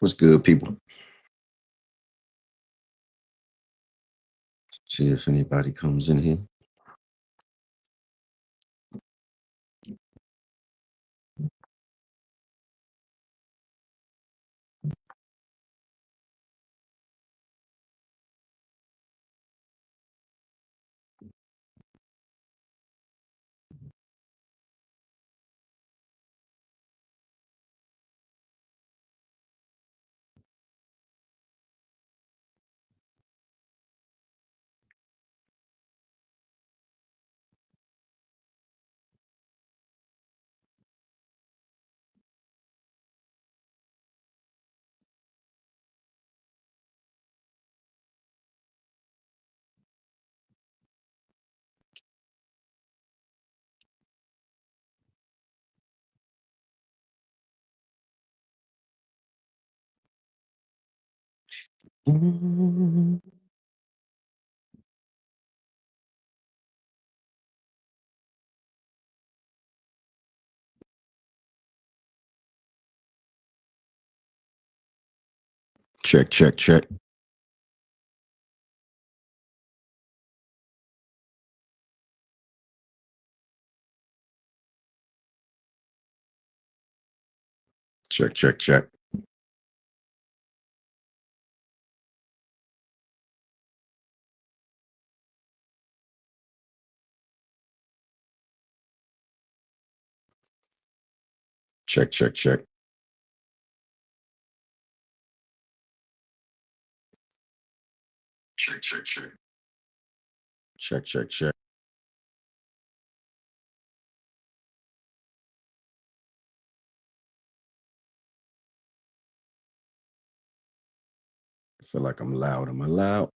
What's good, people? See if anybody comes in here. Check, check, check. Check, check, check. Check, check, check. Check, check, check. Check, check, check. I feel like I'm loud. Am I loud?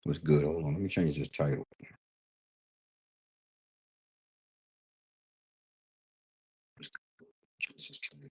What's good? Hold on. Let me change this title. Change this title.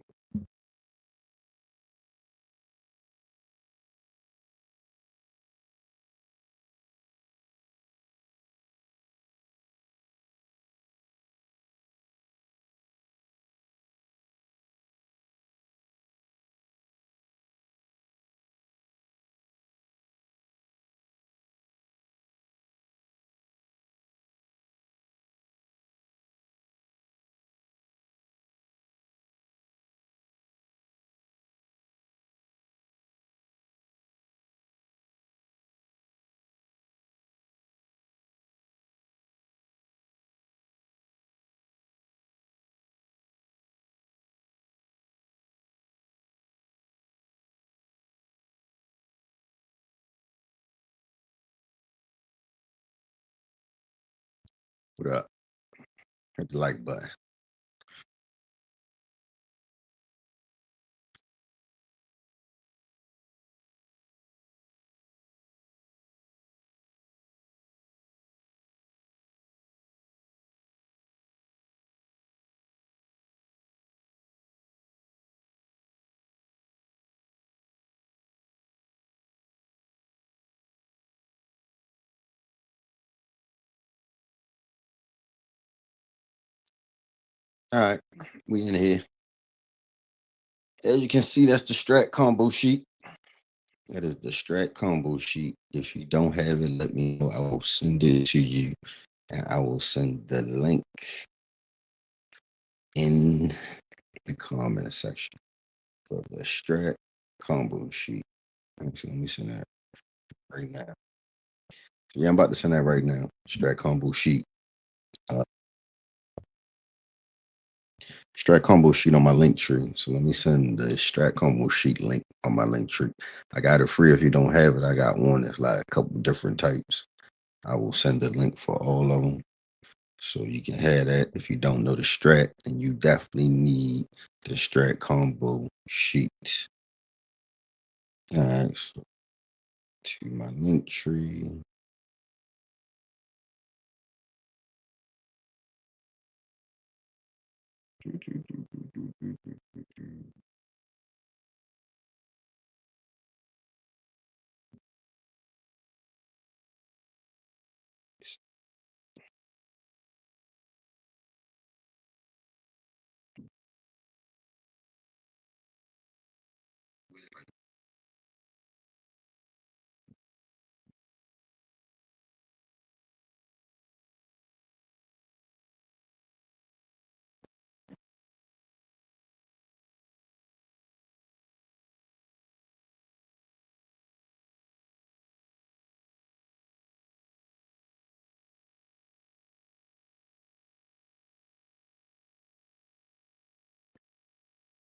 What up? Hit the like button. All right, we in here. As you can see, that's the Strat combo sheet. That is the Strat combo sheet. If you don't have it, let me know. I will send it to you, and I will send the link in the comment section for the Strat combo sheet. Actually, let me send that right now. Yeah, I'm about to send that right now. Strat combo sheet. Strat combo sheet on my link tree. So let me send the Strat combo sheet link on my link tree. I got it free if you don't have it. I got one that's like a couple different types. I will send the link for all of them. So you can have that if you don't know the Strat, and you definitely need the Strat combo sheet. All right, so to my link tree.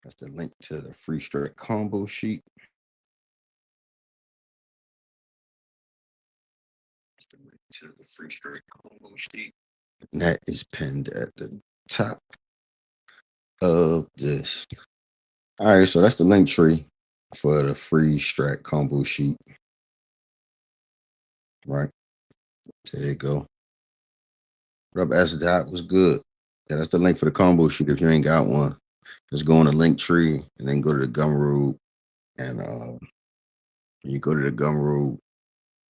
That's the link to the free Strat combo sheet. That's the link to the free Strat combo sheet. And that is pinned at the top of this. All right, so that's the link tree for the free Strat combo sheet. Right. There you go. What up, S Dot? What's good? Yeah, that's the link for the combo sheet. If you ain't got one, just go on the link tree and then go to the Gumroad. And when you go to the Gumroad,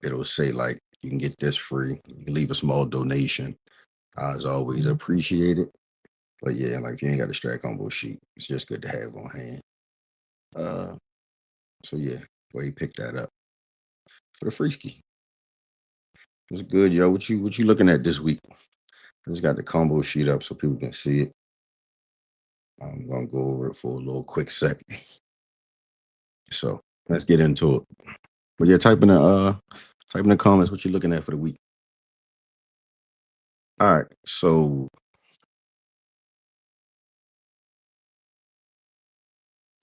it'll say like you can get this free. You can leave a small donation. As always, appreciate it. But yeah, like if you ain't got a Strat combo sheet, it's just good to have on hand. So yeah, go ahead and pick that up for the free ski. What's good, yo? What you looking at this week? I just got the combo sheet up so people can see it. I'm gonna go over it for a little quick sec. So let's get into it. But yeah, type in the comments what you're looking at for the week. All right, so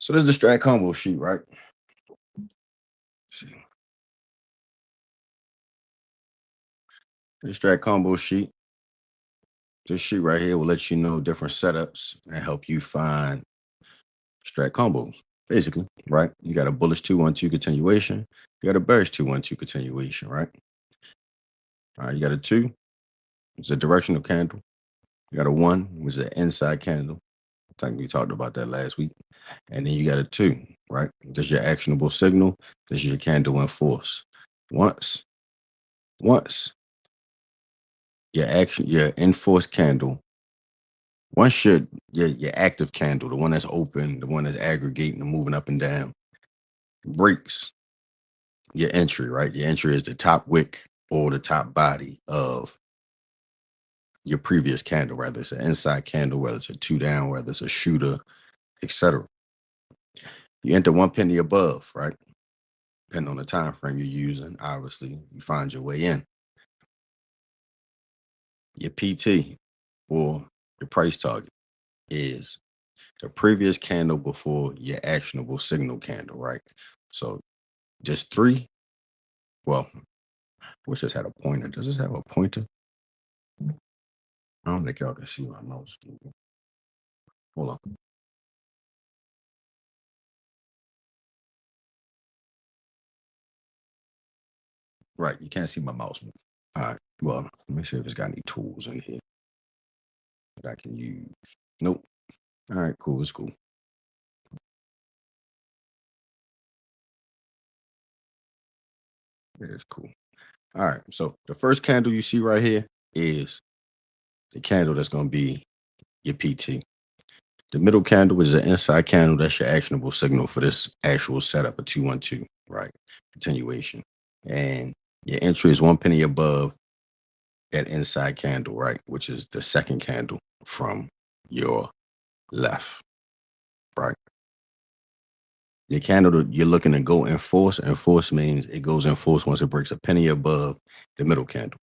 this is the Strat combo sheet, right? See, the Strat combo sheet. This sheet right here will let you know different setups and help you find Strat combos. Basically, right? You got a bullish 2-1-2 continuation. You got a bearish 2-1-2 continuation, right? All right, you got a 2. It's a directional candle. You got a 1, which is an inside candle. I think we talked about that last week. And then you got a 2, right? This is your actionable signal. This is your candle in force. Once your in force candle, once your active candle, the one that's open, the one that's aggregating and moving up and down, breaks your entry, right? Your entry is the top wick or the top body of your previous candle, whether it's an inside candle, whether it's a 2 down, whether it's a shooter, etc. You enter 1 penny above, right? Depending on the time frame you're using, obviously, you find your way in. Your PT or your price target is the previous candle before your actionable signal candle, right? So just 3. Well, I wish this had a pointer. Does this have a pointer? I don't think y'all can see my mouse. Hold on. Right, you can't see my mouse move. All right. Well, let me see if it's got any tools in here that I can use. Nope. All right, cool. It's cool. It is cool. All right. So the first candle you see right here is the candle that's going to be your PT. The middle candle is an inside candle. That's your actionable signal for this actual setup, a 2-1-2, right? Continuation. And your entry is 1 penny above that inside candle, right? Which is the second candle from your left, right? the candle that you're looking to go enforce. Enforce means it goes enforce once it breaks a penny above the middle candle.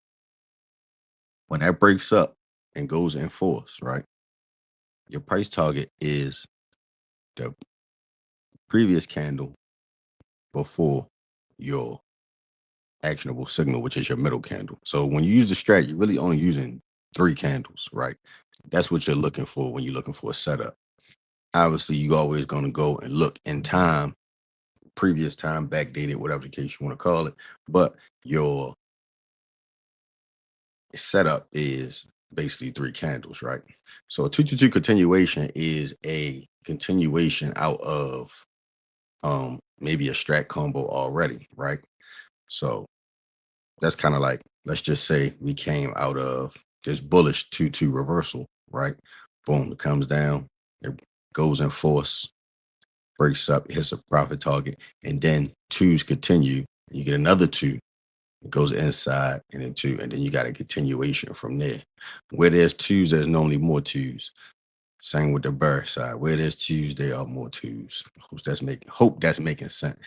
When that breaks up and goes enforce, right? Your price target is the previous candle before your actionable signal, which is your middle candle. So when you use the strat, you're really only using 3 candles, right? That's what you're looking for when you're looking for a setup. Obviously, you're always going to go and look in time, previous time, backdated, whatever the case you want to call it. But your setup is basically 3 candles, right? So a 222 continuation is a continuation out of maybe a strat combo already, right? So that's kind of like, let's just say we came out of this bullish 2-2 reversal, right? Boom, it comes down, it goes in force, breaks up, hits a profit target, and then twos continue. You get another 2, it goes inside and then 2, and then you got a continuation from there. Where there's 2s, there's normally more 2s. Same with the bear side. Where there's 2s, there are more 2s. Hope that's making sense.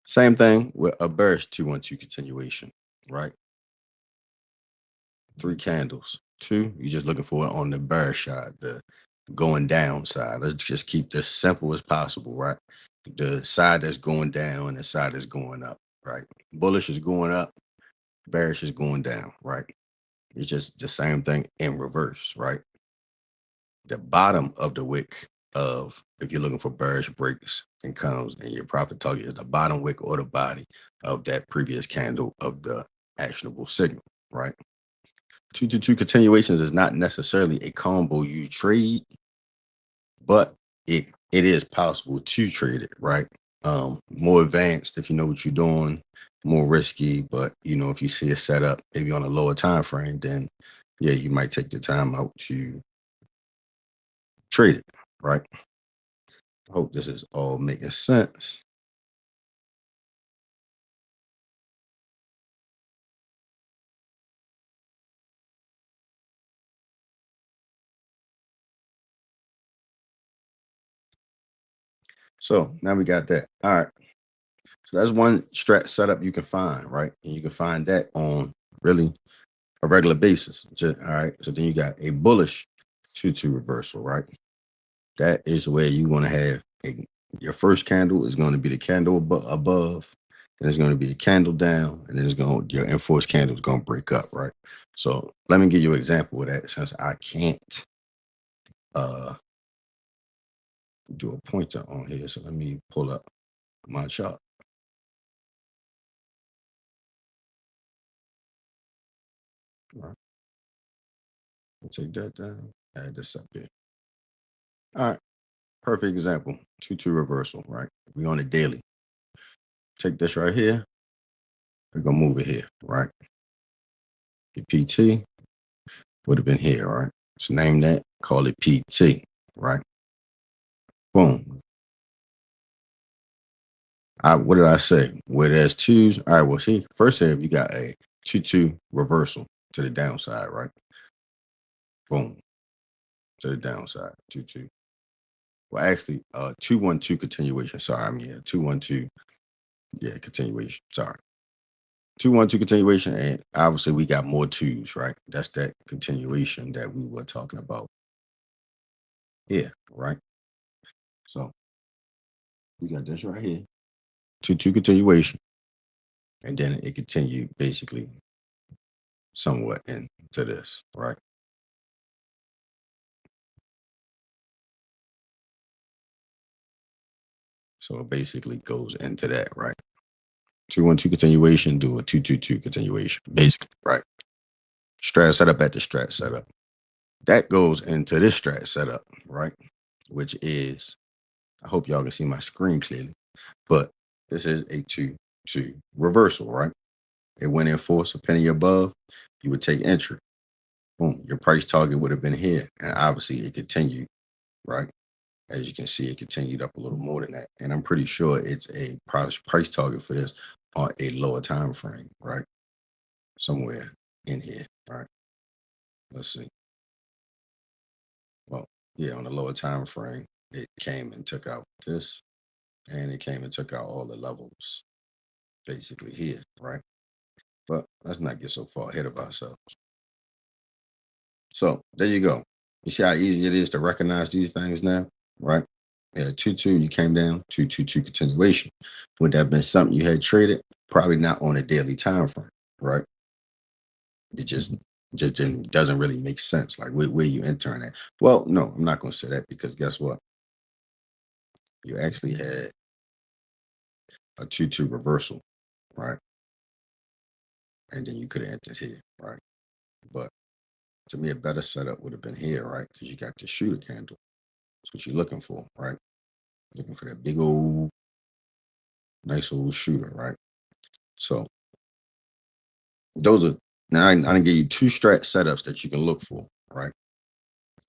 Same thing with a bearish 2-1-2 continuation, right? 3 candles. 2, you're just looking for it on the bear side, the going down side. Let's just keep this simple as possible, right? The side that's going down and the side that's going up, right? Bullish is going up, bearish is going down, right? It's just the same thing in reverse, right? The bottom of the wick of, if you're looking for bearish breaks and comes and your profit target is the bottom wick or the body of that previous candle of the actionable signal, right? 2-2 continuations is not necessarily a combo you trade, but it is possible to trade it, right? More advanced if you know what you're doing, more risky, but if you see a setup maybe on a lower time frame, then yeah, you might take the time out to trade it, right? I hope this is all making sense. So now we got that. All right. So that's one strat setup you can find, right? And you can find that on really a regular basis. All right. So then you got a bullish 2-2 reversal, right? That is where you want to have your first candle is going to be the candle above, and it's going to be a candle down, and then your enforced candle is going to break up, right? So let me give you an example of that since I can't uh do a pointer on here. So let me pull up my chart. All right. I'll take that down. Add this up here. All right. Perfect example. 2-2 reversal, right? We on a daily. Take this right here. We're gonna move it here, right? The PT would have been here, right? Let's name that, call it PT, right? Boom. What did I say? Where there's 2s, all right, well, see, first if you got a 2-2 reversal to the downside, right? Boom, to the downside, 2-2. Well, actually, 2-1-2 continuation. Sorry, I mean, 2-1-2, yeah, continuation. Sorry. 2-1-2 continuation, and obviously we got more 2s, right? That's that continuation that we were talking about here, right? So we got this right here, 2-2 continuation, and then it continued basically somewhat into this, right? So it basically goes into that, right? 2-1-2 continuation, do a 2-2-2 continuation, basically, right? Strat setup at the strat setup. That goes into this strat setup, right? Which is, I hope y'all can see my screen clearly, but this is a 2-2 reversal, right? It went in force, a penny above, you would take entry. Boom, your price target would have been here. And obviously it continued, right? As you can see, it continued up a little more than that. And I'm pretty sure it's a price target for this on a lower time frame, right? Somewhere in here, right? Let's see. Well, yeah, on a lower time frame, it came and took out this. and it came and took out all the levels basically here, right? But let's not get so far ahead of ourselves. So there you go. You see how easy it is to recognize these things now, right? Yeah, 2-2, you came down, 2-2-2 continuation. Would that have been something you had traded? Probably not on a daily time frame, right? It just didn't doesn't really make sense. Like where you entering at? Well, no, I'm not gonna say that because guess what? You actually had a 2-2 reversal, right? And then you could have entered here, right? But to me, a better setup would have been here, right? Because you got the shooter candle. That's what you're looking for, right? Looking for that big old, nice old shooter, right? So those are now I didn't give you two strat setups that you can look for, right?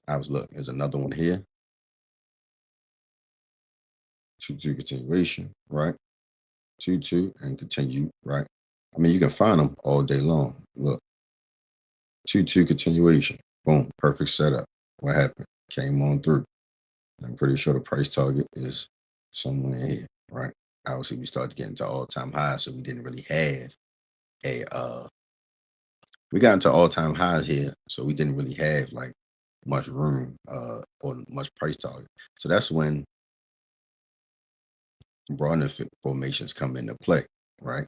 I was looking. There's another one here, 2-2 continuation, right? 2-2 and continue, right? I mean, you can find them all day long. Look, 2-2 continuation, boom, perfect setup. What happened? Came on through. I'm pretty sure the price target is somewhere here, right? Obviously, we started getting to all-time highs, so we didn't really have a we got into all-time highs here, so we didn't really have like much room or much price target. So that's when broadening formations come into play, right?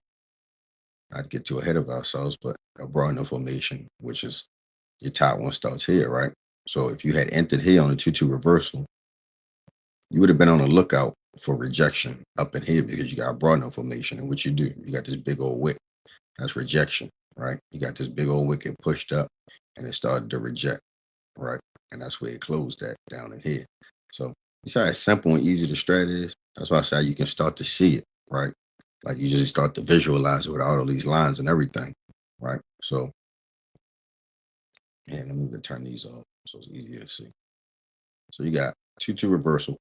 Not to get too ahead of ourselves, but a broadening formation, which is your top one starts here, right? So if you had entered here on a 2-2 reversal, you would have been on the lookout for rejection up in here because you got a broadening formation. And what you do, you got this big old wick. That's rejection, right? You got this big old wick, it pushed up and it started to reject, right? And that's where it closed at down in here. So you see how simple and easy the strat is? That's why I say you can start to see it, right? Like you just start to visualize it with all of these lines and everything, right? So, and let me even turn these off so it's easier to see. So you got 2-2 reversal,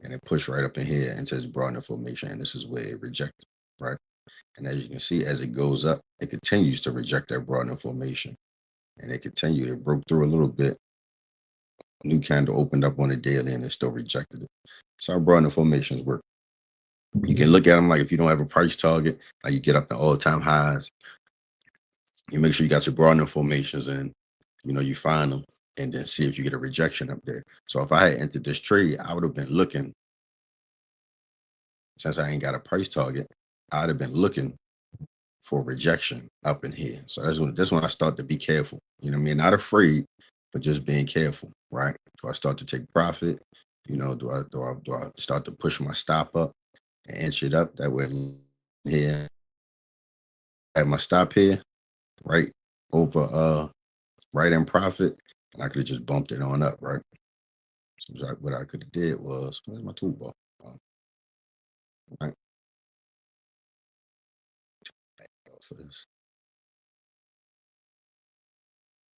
and it pushed right up in here and says broadening formation, and this is where it rejected, right? And as you can see, as it goes up, it continues to reject that broadening formation, and it continued. It broke through a little bit. New candle opened up on the daily, and it still rejected it. So how broadening formations work. You can look at them like if you don't have a price target, like you get up to all-time highs. You make sure you got your broadening formations in. You find them, and then see if you get a rejection up there. So if I had entered this trade, I would have been looking. Since I ain't got a price target, I'd have been looking for rejection up in here. So that's when I start to be careful. You know what I mean? Not afraid, but just being careful, right? Do I start to take profit? Do I start to push my stop up and inch it up that way here? At my stop here, right over right in profit, and I could have just bumped it on up, right? So what I could have did was where's my toolbar? Right for this,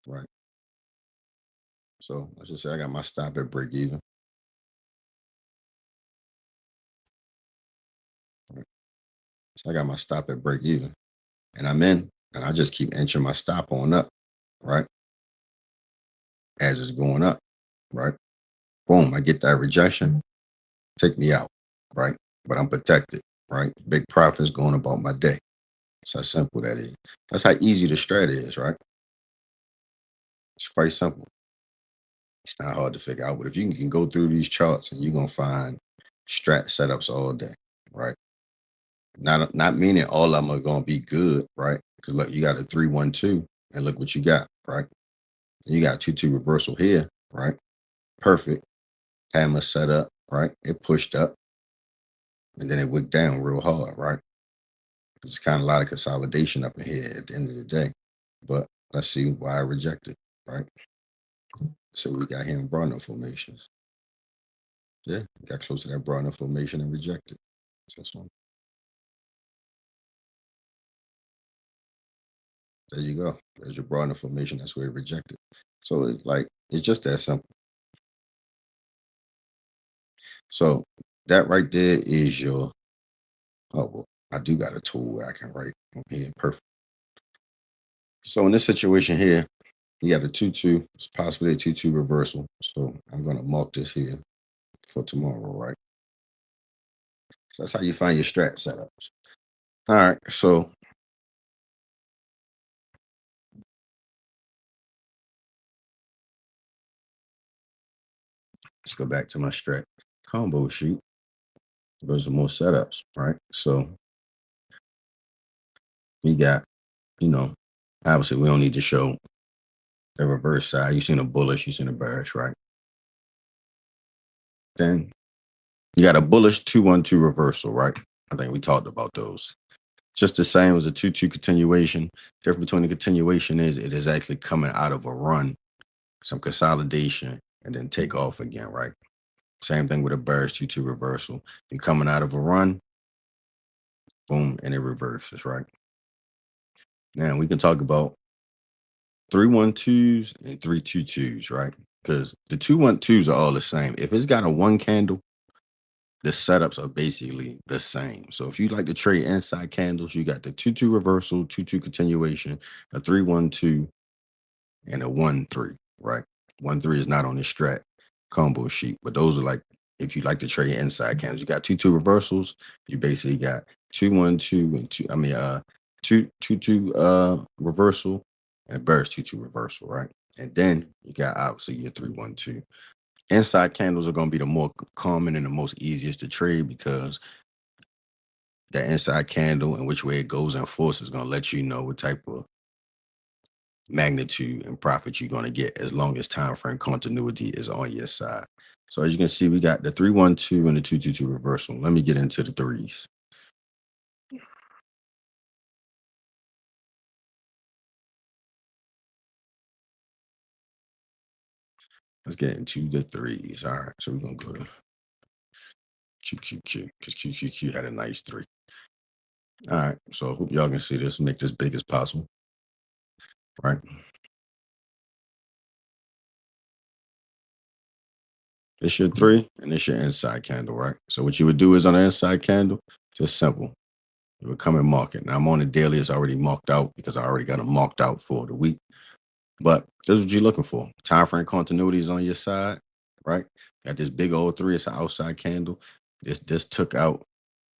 right? So let's just say I got my stop at break even. Right? So I got my stop at break even, and I'm in, and I just keep inching my stop on up, right? As it's going up, right? Boom, I get that rejection, take me out, right? But I'm protected, right? Big profits going about my day. That's how simple that is. That's how easy the strat is, right? It's quite simple. It's not hard to figure out. But if you can go through these charts and you're gonna find strat setups all day, right? Not meaning all of them are gonna be good, right? Because look, you got a 3-1-2, and look what you got, right? You got 2-2 reversal here, right? Perfect. Hammer set up, right? It pushed up and then it went down real hard, right? It's kind of a lot of consolidation up in here at the end of the day. But let's see why I rejected, right? So we got here in Broadner formations. Yeah, got close to that Broadner formation and rejected. So there you go. There's your Broadner formation. That's where it rejected. So it's just that simple. So that right there is your. Oh well, I do got a tool where I can write on here. Perfect. So in this situation here, you got a 2-2. It's possibly a 2-2 reversal. So I'm gonna mark this here for tomorrow, right? So that's how you find your strat setups. All right, so let's go back to my strat combo sheet. There's more setups, right? So we got, you know, obviously we don't need to show the reverse side. You've seen a bullish, you've seen a bearish, right? Then you got a bullish 2-1-2 reversal, right? I think we talked about those. Just the same as a 2-2 continuation. Difference between the continuation is it is actually coming out of a run, some consolidation, and then take off again, right? Same thing with a bearish 2-2 reversal. You're coming out of a run, boom, and it reverses, right? Now we can talk about 3-1-2s and 3-2-2s, right? Because the 2-1-2s are all the same. If it's got a one candle, the setups are basically the same. So if you like to trade inside candles, you got the 2-2 reversal, 2-2 continuation, a 3-1-2, and a 1-3, right? 1-3 is not on the strat combo sheet, but those are like, if you like to trade inside candles, you got 2-2 reversals, you basically got 2-1-2 and 2-2 reversal and a bearish 2-2 reversal, right? And then you got obviously your 3-1-2. Inside candles are going to be the more common and the most easiest to trade because the inside candle and which way it goes in force is going to let you know what type of magnitude and profit you're going to get as long as time frame continuity is on your side. So as you can see, we got the 3-1-2 and the 2-2-2 reversal. Let me get into the threes. Let's get into the threes. All right, so we're going to go to QQQ because QQQ had a nice three. All right, so I hope y'all can see this, make this big as possible, right? It's your three and it's your inside candle, right? So what you would do is on the inside candle, just simple. You would come and mark it. Now I'm on the daily, it's already marked out because I already got it marked out for the week. But this is what you're looking for. Time frame continuity is on your side, right? Got this big old three, it's an outside candle. This took out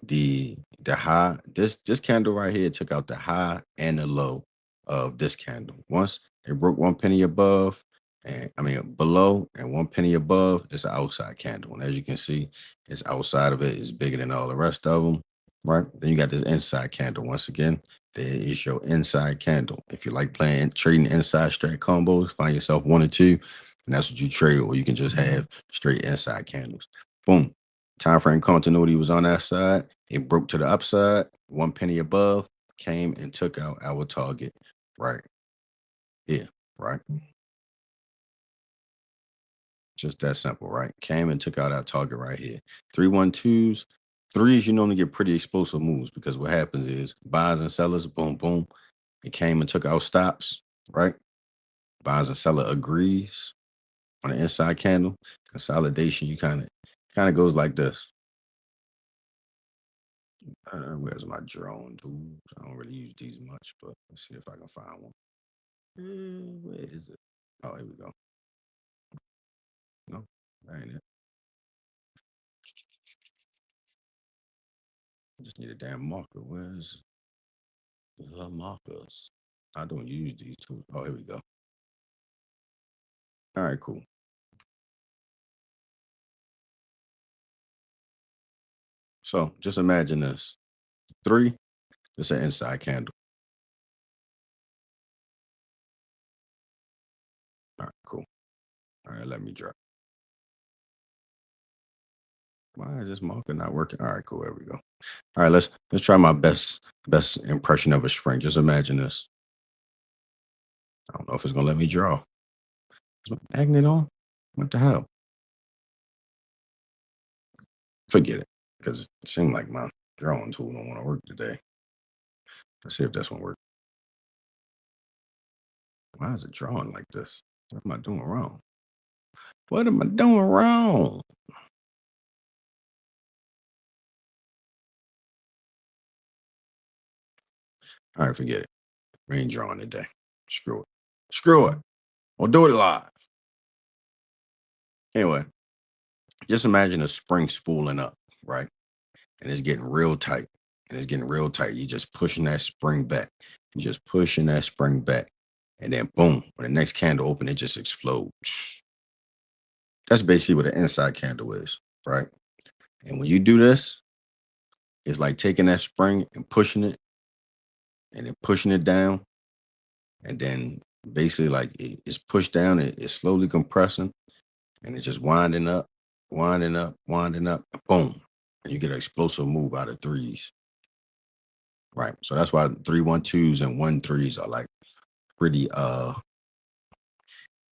the high. This candle right here took out the high and the low of this candle. Once it broke 1 penny above, and I mean below and 1 penny above, it's an outside candle. And as you can see, it's outside of it is bigger than all the rest of them, right? Then you got this inside candle. Once again, there is your inside candle. If you like playing trading inside strat combos, find yourself 1 or 2, and that's what you trade, or you can just have straight inside candles. Boom. Time frame continuity was on that side. It broke to the upside, 1 penny above, came and took out our target right here, right? Just that simple, right? Came and took out our target right here. 3-1-2s, threes, you normally get pretty explosive moves because what happens is buyers and sellers, boom, boom. It came and took out stops, right? Buyers and seller agrees on the inside candle. Consolidation, you kind of goes like this. Where's my drone tools? I don't really use these much, but let's see if I can find one. Where is it? Oh, here we go. No, that ain't it. I just need a damn marker. Where's the markers? I don't use these tools. Oh, here we go. All right, cool. So just imagine this. Three, it's an inside candle. All right, cool. All right, let me drop. Why is this marker not working? All right, cool. There we go. All right, let's try my best impression of a spring. Just imagine this. I don't know if it's gonna let me draw. Is my magnet on? What the hell? Forget it, because it seemed like my drawing tool don't want to work today. Let's see if this one works. Why is it drawing like this? What am I doing wrong? What am I doing wrong? All right, forget it. We ain't drawing today. Screw it. Screw it. We'll do it live. Anyway, just imagine a spring spooling up, right? and it's getting real tight. And it's getting real tight. You're just pushing that spring back. You're just pushing that spring back. And then boom, when the next candle open, it just explodes. That's basically what an inside candle is, right? And when you do this, it's like taking that spring and pushing it and then pushing it down. And then basically like it's pushed down, it's slowly compressing and it's just winding up, winding up, winding up, and boom. And you get an explosive move out of threes. Right. So that's why 3-1-2s and 1-3s are like pretty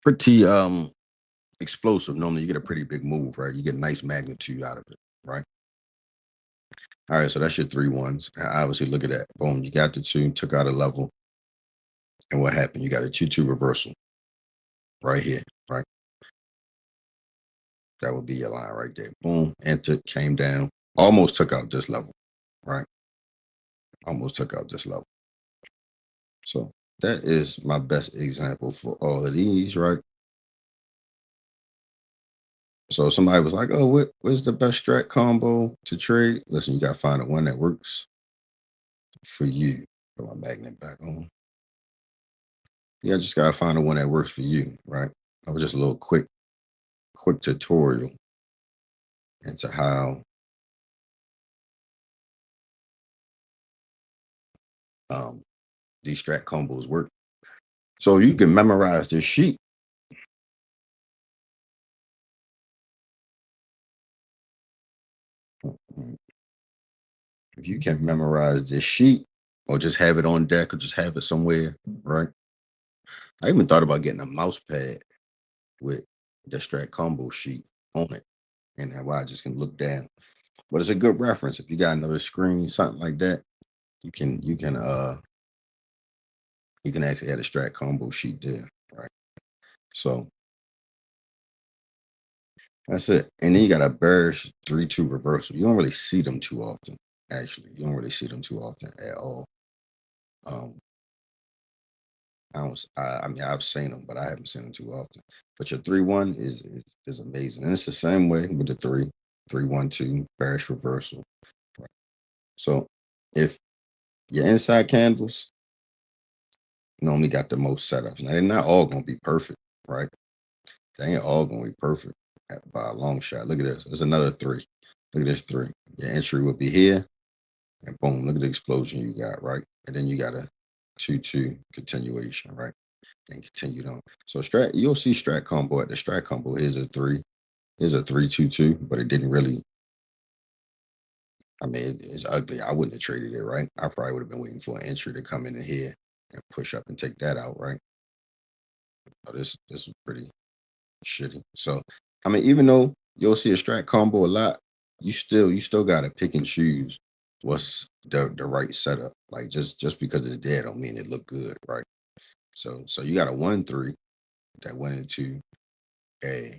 pretty explosive. Normally you get a pretty big move, right? You get nice magnitude out of it, right? All right, so that's your 3-1s. And obviously, look at that. Boom, you got the 2, took out a level. And what happened? You got a 2-2 reversal right here, right? That would be your line right there. Boom, entered, came down, almost took out this level, right? Almost took out this level. So that is my best example for all of these, right? So somebody was like, "Oh, what's the best strat combo to trade?" Listen, you got to find the one that works for you. Put my magnet back on. Yeah, just got to find the one that works for you, right? That was just a little quick tutorial into how um, these strat combos work. So you can memorize this sheet. Mm, If you can memorize this sheet, or just have it on deck, or just have it somewhere, right? I even thought about getting a mouse pad with the strat combo sheet on it, and that way I just can look down. But it's a good reference if you got another screen, something like that. You can actually add a strat combo sheet there, right? So that's it. And then you got a bearish 3-2 reversal. You don't really see them too often. Actually, you don't really see them too often at all. Um, I don't. I mean, I've seen them, but I haven't seen them too often. But your 3-1 is amazing, and it's the same way with the 3-1-2 bearish reversal. Right? So if your inside candles normally got the most setups, now they're not all gonna be perfect, right? They ain't all gonna be perfect by a long shot. Look at this. There's another 3. Look at this 3. Your entry would be here, and boom, look at the explosion you got, right? And then you got a 2-2 continuation, right? And continued on. So strat, you'll see strat combo at the strat combo. Here's a 3. Here's a 3-2-2, but it didn't really. I mean, it's ugly. I wouldn't have traded it, right? I probably would have been waiting for an entry to come in here and push up and take that out, right? So this is pretty shitty. So I mean, even though you'll see a strat combo a lot, you still gotta pick and choose what's the right setup. Like just because it's dead don't mean it look good, right? So you got a 1-3 that went into a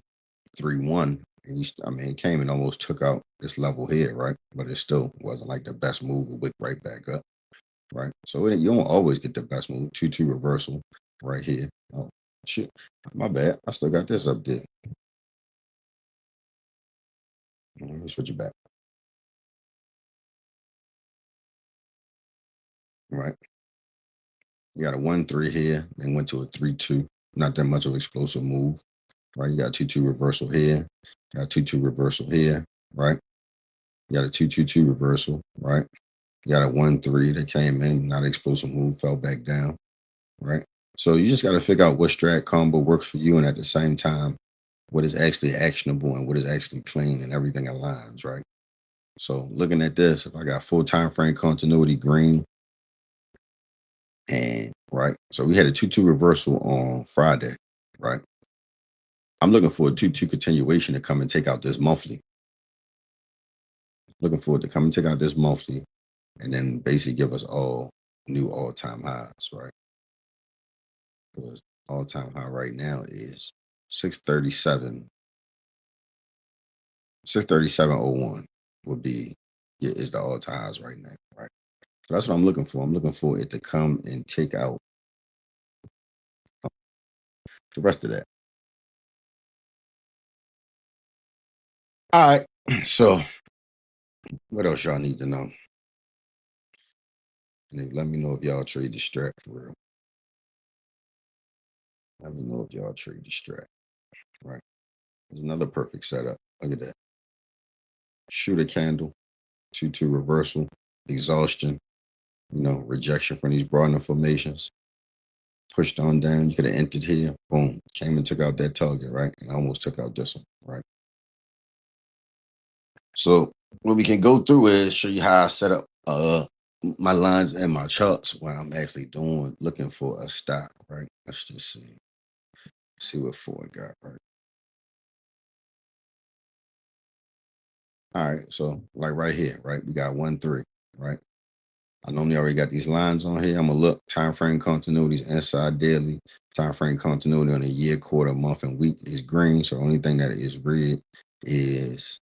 3-1, and I mean, it came and almost took out this level here, right? But it still wasn't like the best move. It wicked right back up, right? So you don't always get the best move. 2-2 reversal right here. Oh shit, my bad. I still got this up there. Let me switch it back. Right, you got a 1-3 here, then went to a 3-2. Not that much of an explosive move, right? You got a 2-2 reversal here. Got a 2-2 reversal here, right? You got a 2-2-2 reversal, right? You got a 1-3 that came in, not an explosive move, fell back down, right? So you just got to figure out what strat combo works for you, and at the same time, what is actually actionable and what is actually clean, and everything aligns, right? So looking at this, if I got full time frame continuity green, and right, so we had a 2-2 reversal on Friday, right? I'm looking for a 2-2 continuation to come and take out this monthly. Looking forward to come and take out this monthly, and then basically give us all new all time highs, right? Because all time high right now is 637, 637.01 would be, yeah, is the all time highs right now, right? So that's what I'm looking for. I'm looking for it to come and take out the rest of that. All right. So What else y'all need to know? And then let me know if y'all trade the Strat for real. Let me know if y'all trade the Strat. Right. There's another perfect setup. Look at that. Shoot a candle, 2-2 reversal, exhaustion, rejection from these broadening formations. Pushed on down. You could have entered here. Boom. Came and took out that target, right? And almost took out this one, right? So what we can go through is show you how I set up my lines and my charts when I'm actually looking for a stock, right? Let's just see what for it got, right? All right, so like right here, right? We got 1-3, right? I normally already got these lines on here. I'm gonna look time frame continuities inside daily. Time frame continuity on a year, quarter, month, and week is green. So the only thing that is red is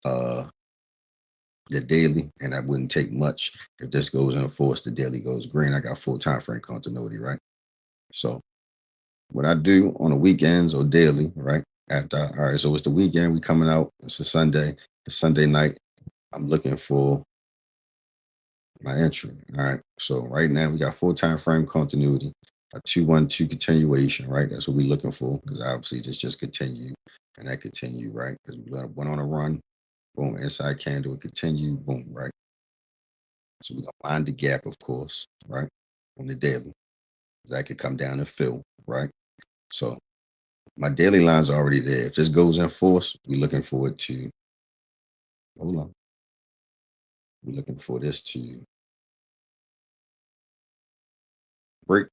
uh the daily, and that wouldn't take much. If this goes in force, the daily goes green. I got full time frame continuity, right? So what I do on the weekends or daily, right? All right, so it's the weekend, we coming out, it's a Sunday, it's Sunday night. I'm looking for my entry. All right. So right now we got full time frame continuity, a 2-1-2 continuation, right? That's what we're looking for, because obviously this just continue and that continue, right? Because we went on a run, boom, inside candle, continue, boom, right? So we're gonna find the gap, of course, right? On the daily. That could come down and fill, right? So my daily line's already there. If this goes in force, we're looking for it to hold on. We're looking for this to break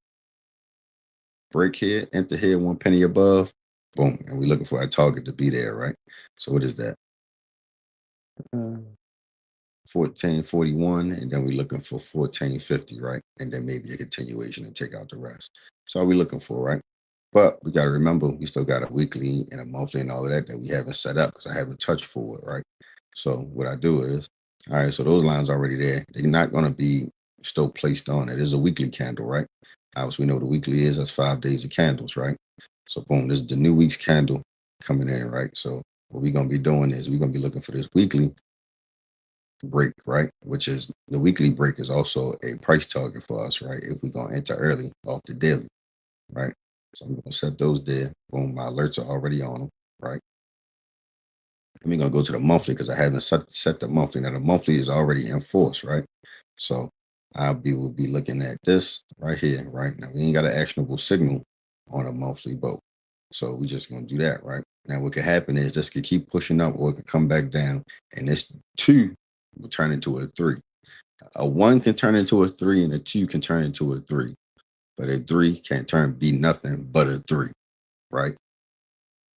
break here, enter here, 1 penny above, boom. And we're looking for our target to be there, right? So what is that? 1441, and then we're looking for 1450, right? And then maybe a continuation and take out the rest. So all we're looking for, right? But we got to remember, we still got a weekly and a monthly and all of that we haven't set up because I haven't touched forward, right? So what I do is, all right, so those lines already there. They're not going to be still placed on it. It's a weekly candle, right? Obviously, we know what the weekly is. That's 5 days of candles, right? So boom, this is the new week's candle coming in, right? So what we're going to be doing is we're going to be looking for this weekly break, right? Which is the weekly break is also a price target for us, right? If we're going to enter early off the daily, right? So I'm going to set those there. Boom, my alerts are already on them, right? And we're going to go to the monthly because I haven't set the monthly. Now the monthly is already in force, right? So will be looking at this right here, right? Now we ain't got an actionable signal on a monthly boat. So we just going to do that, right? Now what could happen is this could keep pushing up or it could come back down, and this 2 will turn into a 3. A 1 can turn into a 3 and a 2 can turn into a 3. But a 3 can't be nothing but a 3, right?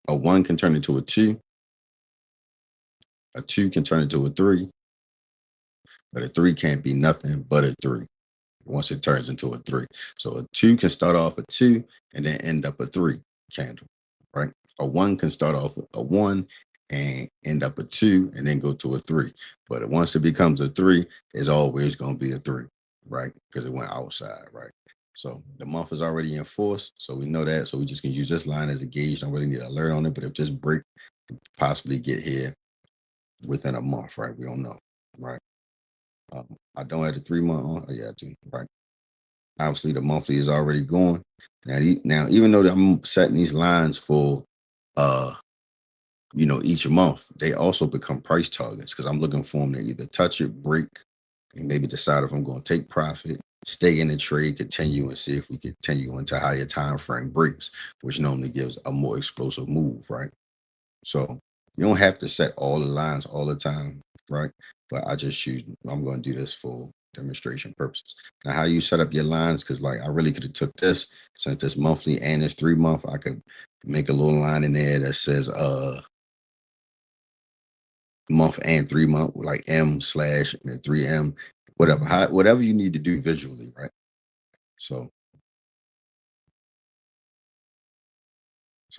A 1 can turn into a 2. A 2 can turn into a 3, but a 3 can't be nothing but a 3 once it turns into a 3. So a 2 can start off a 2 and then end up a 3 candle, right? A 1 can start off a 1 and end up a 2 and then go to a 3. But once it becomes a 3, it's always going to be a 3, right? Because it went outside, right? So the month is already in force. So we know that. So we just can use this line as a gauge. Don't really need an alert on it. But if this break possibly get here within a month, right? We don't know, right? I don't have the 3 month on. Oh, yeah, I do, right? Obviously, the monthly is already going. Now, even though I'm setting these lines for, uh, each month, they also become price targets because I'm looking for them to either touch it, break, and maybe decide if I'm going to take profit, stay in the trade, continue, and see if we continue into higher time frame breaks, which normally gives a more explosive move, right? So you don't have to set all the lines all the time, right? But I'm going to do this for demonstration purposes. Now, how you set up your lines, because like I really could have took this since it's monthly and it's 3 month, I could make a little line in there that says month and 3 month, like M/3M, whatever you need to do visually, right? So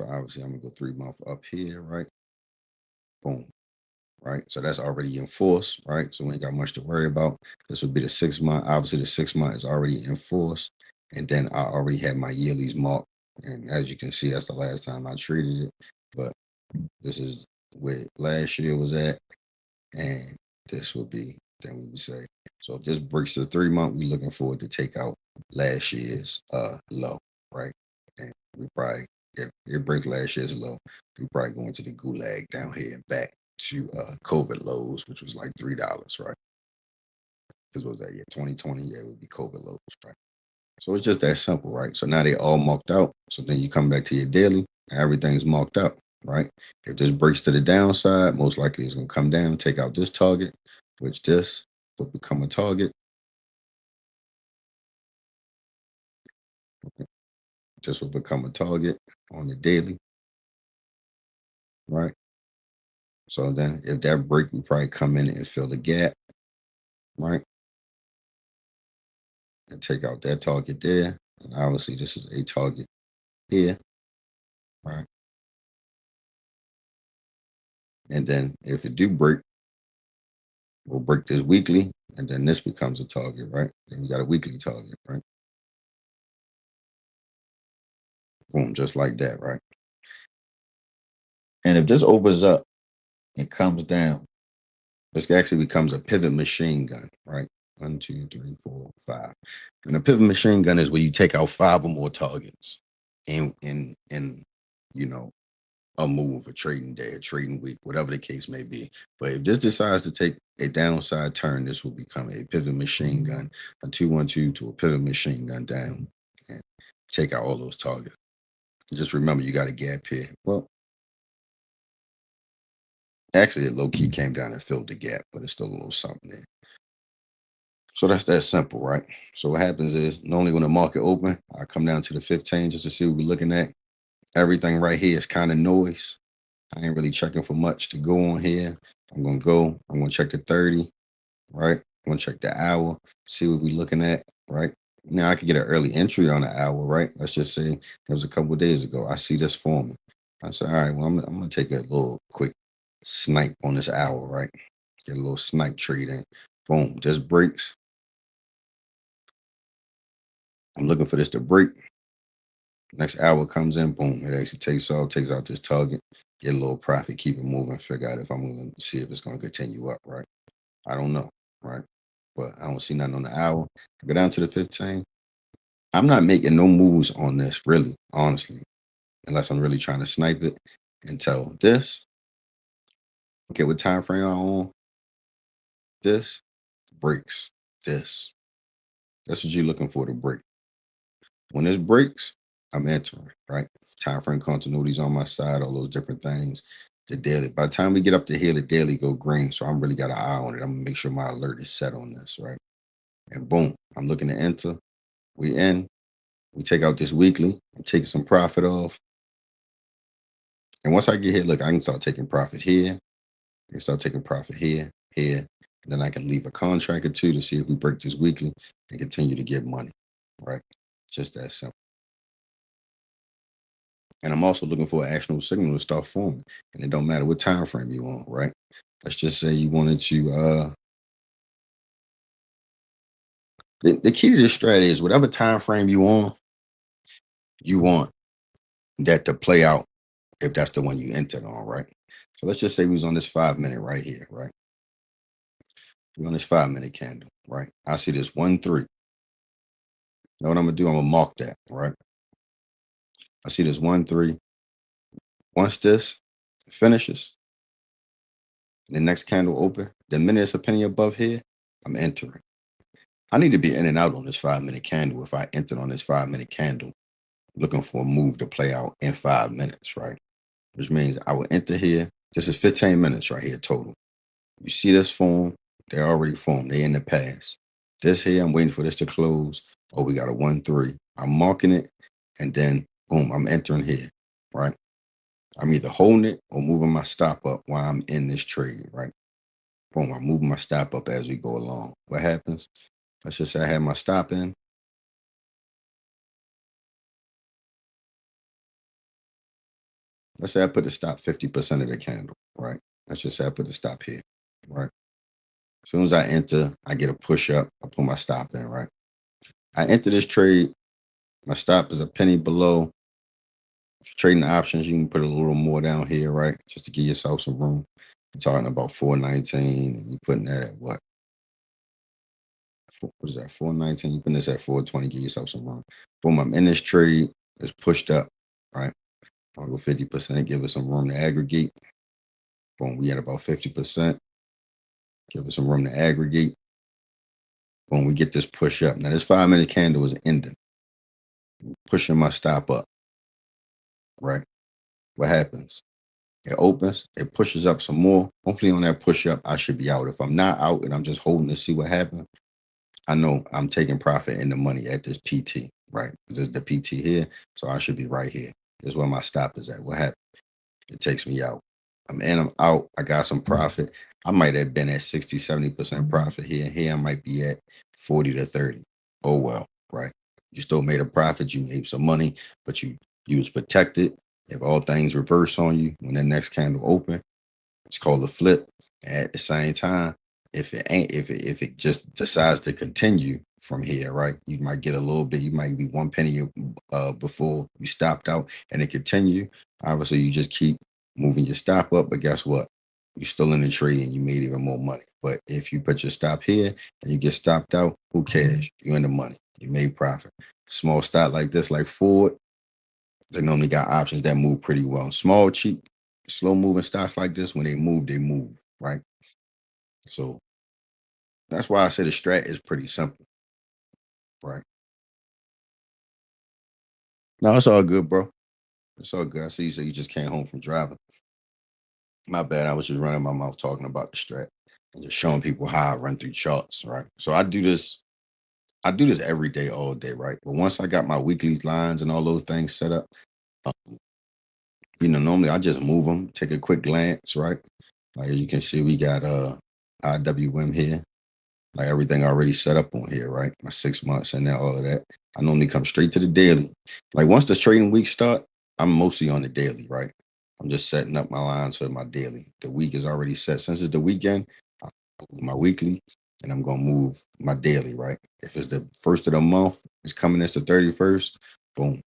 obviously I'm gonna go 3 month up here, right? Boom. Right? So that's already in force, right? So we ain't got much to worry about. This would be the 6 month. Obviously, the 6 month is already in force. And then I already have my yearlies marked. And as you can see, that's the last time I treated it. But this is where last year was at. And this would be, then we would say, so if this breaks the 3-month, we're looking forward to take out last year's low, right? And we probably, if it breaks last year's low, we probably going to the gulag down here and back to COVID lows, which was like $3, right? Because what was that? Yeah, 2020, yeah, it would be COVID lows, right? So it's just that simple, right? So now they all marked out. So then you come back to your daily, and everything's marked out, right? If this breaks to the downside, most likely it's going to come down, take out this target, which this will become a target. This will become a target on the daily, right? So then if that break, we probably come in and fill the gap, right? And take out that target there. And obviously this is a target here, right? And then if it do break, we'll break this weekly, and then this becomes a target, right? Then we got a weekly target, right? Boom, just like that, right? And if this opens up and comes down, this actually becomes a pivot machine gun, right? 1, 2, 3, 4, 5. And a pivot machine gun is where you take out 5 or more targets in you know, a move, a trading day, a trading week, whatever the case may be. But if this decides to take a downside turn, this will become a pivot machine gun, a 212 to a pivot machine gun down, and take out all those targets. Just remember, you got a gap here. Well, actually, it low key came down and filled the gap, but it's still a little something there. So that's that simple, right? So what happens is normally when the market open, I come down to the 15 just to see what we're looking at. Everything right here is kind of noise. I ain't really checking for much to go on here. I'm gonna check the 30, right? I'm gonna check the hour, see what we're looking at, right? Now I could get an early entry on the hour, right? Let's just say it was a couple of days ago. I see this forming. I said, all right, well, I'm gonna take a little quick snipe on this hour, right? Get a little snipe trade in. Boom, just breaks. I'm looking for this to break. Next hour comes in, boom, it actually takes off, takes out this target, get a little profit, keep it moving, figure out if I'm going to see if it's going to continue up, right? I don't know, right? But I don't see nothing on the hour. Go down to the 15. I'm not making no moves on this, really, honestly, unless I'm really trying to snipe it until this. Okay, what time frame I'm on? This breaks. This. That's what you're looking for to break. When this breaks, I'm entering, right? Time frame continuities on my side, all those different things. The daily. By the time we get up to here, the daily go green. So I'm really got an eye on it. I'm gonna make sure my alert is set on this, right? And boom, I'm looking to enter. We in. We take out this weekly. I'm taking some profit off. And once I get here, look, I can start taking profit here. I can start taking profit here, here. And then I can leave a contract or two to see if we break this weekly and continue to get money, right? Just that simple. And I'm also looking for an actionable signal to start forming. And it don't matter what time frame you on, right? Let's just say you wanted to the key to this strategy is whatever time frame you on, you want that to play out if that's the one you entered on, right? So let's just say we was on this 5-minute right here, right? We're on this 5-minute candle, right? I see this 1-3. You know what I'm gonna do? I'm gonna mark that, right? I see this 1-3. Once this finishes, the next candle open, the minute it's a penny above here, I'm entering. I need to be in and out on this 5-minute candle if I entered on this 5-minute candle, looking for a move to play out in 5 minutes, right? Which means I will enter here. This is 15 minutes right here total. You see this form? They're already formed. They in the past. This here, I'm waiting for this to close. Oh, we got a 1-3. I'm marking it, and then boom, I'm entering here, right? I'm either holding it or moving my stop up while I'm in this trade, right? Boom, I'm moving my stop up as we go along. What happens? Let's just say I had my stop in. Let's say I put the stop 50% of the candle, right? Let's just say I put the stop here, right? As soon as I enter, I get a push up. I put my stop in, right? I enter this trade. My stop is a penny below. If you're trading the options, you can put a little more down here, right? Just to give yourself some room. You're talking about 419, and you putting that at what? What is that? 419. You putting this at 420. Give yourself some room. Boom. I'm in this trade. It's pushed up. Right. I'll go 50%. Give it some room to aggregate. Boom. We at about 50%. Give it some room to aggregate. Boom. We get this push up. Now this 5-minute candle is ending. I'm pushing my stop up. Right. What happens? It opens, it pushes up some more. Hopefully, on that push up, I should be out. If I'm not out and I'm just holding to see what happens, I know I'm taking profit in the money at this PT, right? This is the PT here, so I should be right here. This is where my stop is at. What happened? It takes me out. I'm in, I'm out. I got some profit. I might have been at 60, 70% profit here. Here I might be at 40 to 30. Oh well, right? You still made a profit, you made some money, but you was protected. If all things reverse on you, when the next candle open, it's called a flip. At the same time, if it just decides to continue from here, right? You might get a little bit. You might be 1 penny before you stopped out, and it continue. Obviously, you just keep moving your stop up. But guess what? You're still in the trade, and you made even more money. But if you put your stop here and you get stopped out, who cares? You're in the money. You made profit. Small stop like this, like Ford, they normally got options that move pretty well. Small, cheap, slow moving stocks like this, when they move, right? So that's why I say the strat is pretty simple, right? No, it's all good, bro. It's all good. I see you say you just came home from driving. My bad. I was just running my mouth talking about the strat and just showing people how I run through charts, right? So I do this. I do this every day, all day, right? But once I got my weekly lines and all those things set up, um, normally I just move them, take a quick glance, right? Like as you can see, we got IWM here. Like everything already set up on here, right? My 6 months and then all of that. I normally come straight to the daily. Like once the trading week start, I'm mostly on the daily, right? I'm just setting up my lines for my daily. The week is already set. Since it's the weekend, I move my weekly and I'm gonna move my daily, right? If it's the first of the month, it's coming as the 31st, boom.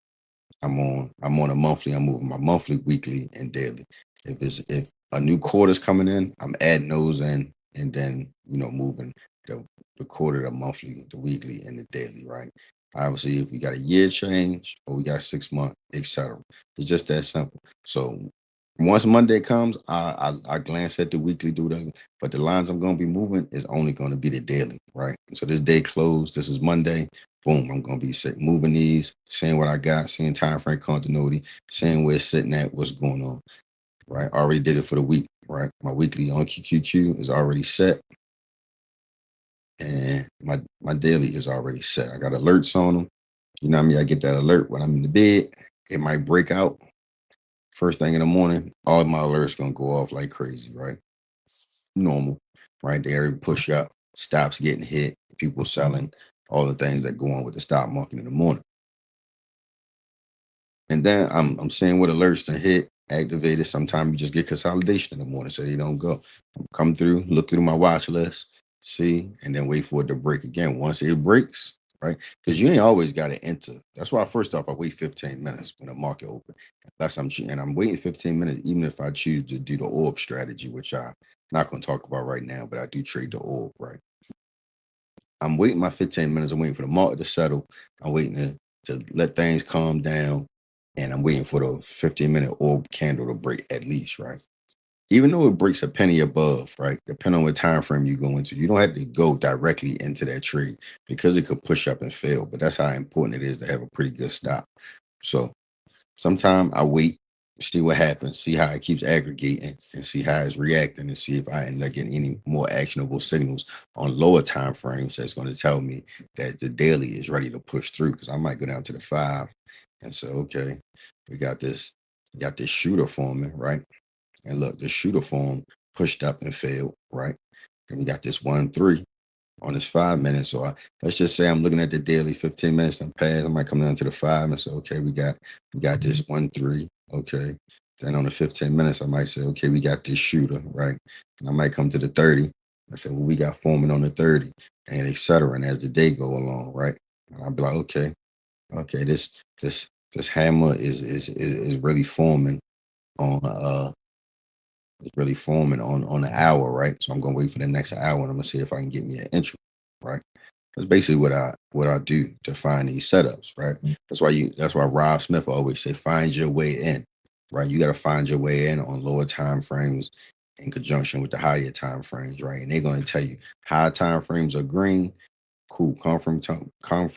I'm on a monthly. I'm moving my monthly, weekly, and daily. If a new quarter's coming in, I'm adding those in, and then moving the the quarter, the monthly, the weekly, and the daily. Right. Obviously, if we got a year change or we got 6 months, etc. It's just that simple. So once Monday comes, I glance at the weekly, do that. But the lines I'm going to be moving is only going to be the daily. Right. So this day closed. This is Monday. Boom, I'm gonna be moving these, seeing what I got, seeing time frame continuity, seeing where it's sitting at, what's going on. Right. Already did it for the week, right? My weekly on QQQ is already set, and my daily is already set. I got alerts on them. You know what I mean? I get that alert when I'm in the bed. It might break out first thing in the morning. All my alerts gonna go off like crazy, right? Normal, right? They already push up, stops getting hit, people selling, all the things that go on with the stock market in the morning. And then I'm seeing what alerts to hit, activated. Sometimes you just get consolidation in the morning, so they don't go. Come through, look through my watch list, see, and then wait for it to break again. Once it breaks, right? Because you ain't always got to enter. That's why first off, I wait 15 minutes when the market open. And I'm waiting 15 minutes, even if I choose to do the orb strategy, which I'm not going to talk about right now, but I do trade the orb, right? I'm waiting my 15 minutes. I'm waiting for the market to settle. I'm waiting to let things calm down. And I'm waiting for the 15-minute orb candle to break at least, right? Even though it breaks a penny above, right? Depending on what time frame you go into, you don't have to go directly into that trade because it could push up and fail. But that's how important it is to have a pretty good stop. So sometimes I wait, see what happens, see how it keeps aggregating, and see how it's reacting, and see if I end up getting any more actionable signals on lower time frames that's going to tell me that the daily is ready to push through. Because I might go down to the 5 and say, okay, we got this shooter forming, right? And look, the shooter form pushed up and failed, right? And we got this 1-3 on this 5 minutes. So let's just say I'm looking at the daily 15 minutes and pass. I might come down to the 5 and say, okay, we got this 1-3. Okay. Then on the 15 minutes, I might say, okay, we got this shooter, right? And I might come to the 30. I say, well, we got forming on the 30, and et cetera. And as the day go along, right? And I'll be like, okay, this hammer is really forming on It's really forming on the hour, right? So I'm gonna wait for the next hour and I'm gonna see if I can get me an entry, right? That's basically what I do to find these setups, right? That's why Rob Smith always say find your way in, right? You got to find your way in on lower time frames in conjunction with the higher time frames, right? And they're going to tell you high time frames are green. Cool. Time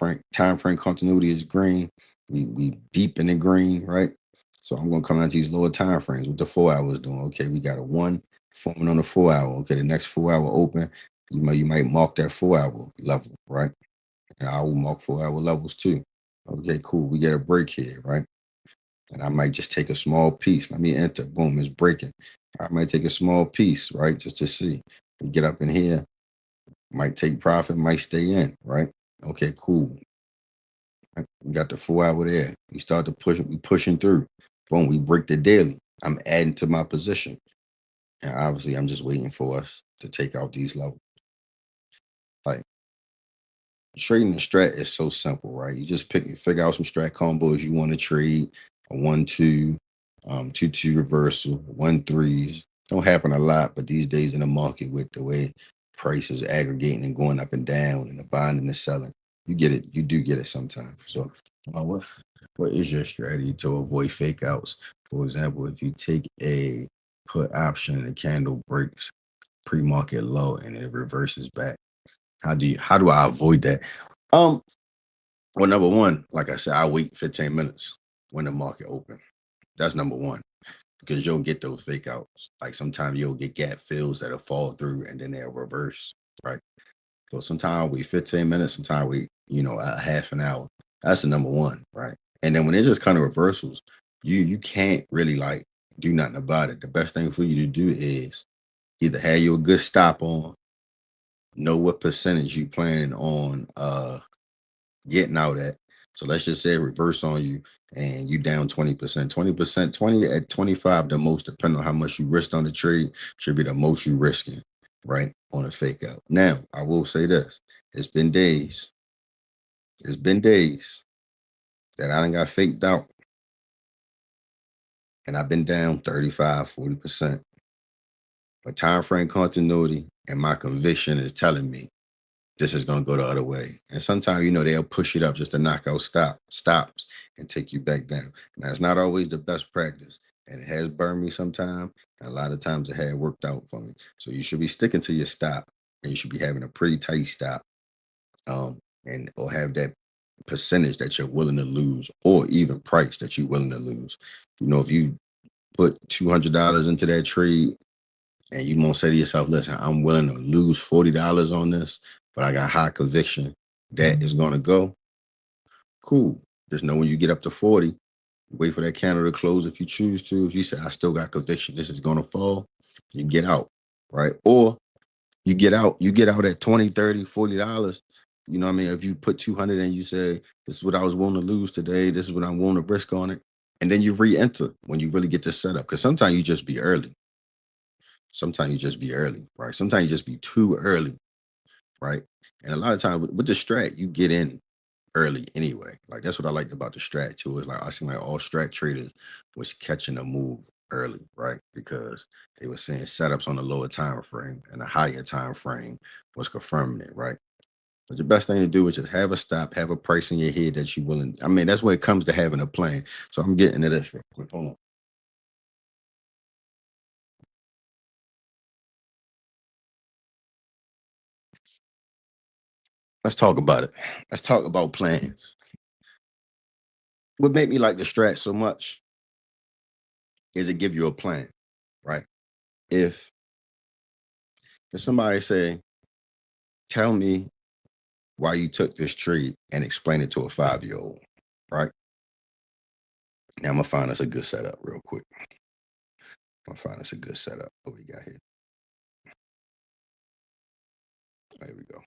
frame continuity is green. We deep in the green, right? So I'm gonna come out to these lower time frames. What the 4 hours doing? Okay, we got a one forming on the 4 hour. Okay, the next 4 hour open. You might mark that 4 hour level, right? And I will mark 4 hour levels too. Okay, cool. We get a break here, right? And I might just take a small piece. Let me enter. Boom, it's breaking. I might take a small piece, right? Just to see. We get up in here, might take profit, might stay in, right? Okay, cool. Right, we got the 4 hour there. We start to push, we pushing through. Boom, we break the daily. I'm adding to my position. And obviously I'm just waiting for us to take out these levels. Like trading the strat is so simple, right? You just figure out some strat combos you want to trade. A 1-2, 2-2 reversal, 1-3s. Don't happen a lot, but these days in the market with the way prices aggregating and going up and down and the buying and the selling, you get it. You do get it sometimes. So, what is your strategy to avoid fake outs? For example, if you take a put option and the candle breaks pre-market low and it reverses back, how do I avoid that? Um, well, number one, like I said, I wait 15 minutes when the market open. That's number one because you'll get those fake outs. Like sometimes you'll get gap fills that'll fall through and then they'll reverse, right? So sometimes we 15 minutes, sometimes we, a half an hour. That's the number one, right? And then when it's just kind of reversals, you can't really like do nothing about it. The best thing for you to do is either have you a good stop on, know what percentage you planning on getting out at. So let's just say reverse on you and you down 20%. 20%, 20 at 25, the most, depending on how much you risked on the trade, should be the most you risking, right? On a fake out. Now, I will say this. It's been days. It's been days that I done got faked out and I've been down 35, 40%. But time frame continuity and my conviction is telling me this is going to go the other way. And sometimes, they'll push it up just to knock out stops and take you back down. Now, it's not always the best practice. And it has burned me sometime. And a lot of times it had worked out for me. So you should be sticking to your stop. And you should be having a pretty tight stop. And or have that percentage that you're willing to lose or even price that you're willing to lose. If you put $200 into that trade and you won't say to yourself, listen, I'm willing to lose $40 on this, but I got high conviction that is going to go. Cool. Just know when you get up to 40, wait for that candle to close if you choose to. If you say, I still got conviction, this is going to fall, you get out, right? Or you get out at 20, 30, $40. You know what I mean? If you put 200 and you say, this is what I was willing to lose today, this is what I'm willing to risk on it. And then you re-enter when you really get this set up. Because sometimes you just be early. Sometimes you just be early, right? Sometimes you just be too early, right? And a lot of times with the strat, you get in early anyway. Like that's what I liked about the strat too. Is like I seen like all strat traders was catching a move early, right? Because they were seeing setups on the lower time frame and the higher time frame was confirming it, right? But the best thing to do is just have a stop, have a price in your head that you willing. I mean, that's where it comes to having a plan. So I'm getting to this real quick. Hold on. Let's talk about it. Let's talk about plans. What made me like the strat so much is it give you a plan, right? If if somebody say, tell me why you took this trade and explain it to a 5-year-old, right? Now I'm gonna find us a good setup real quick. I'm gonna find us a good setup. What we got here? There we go.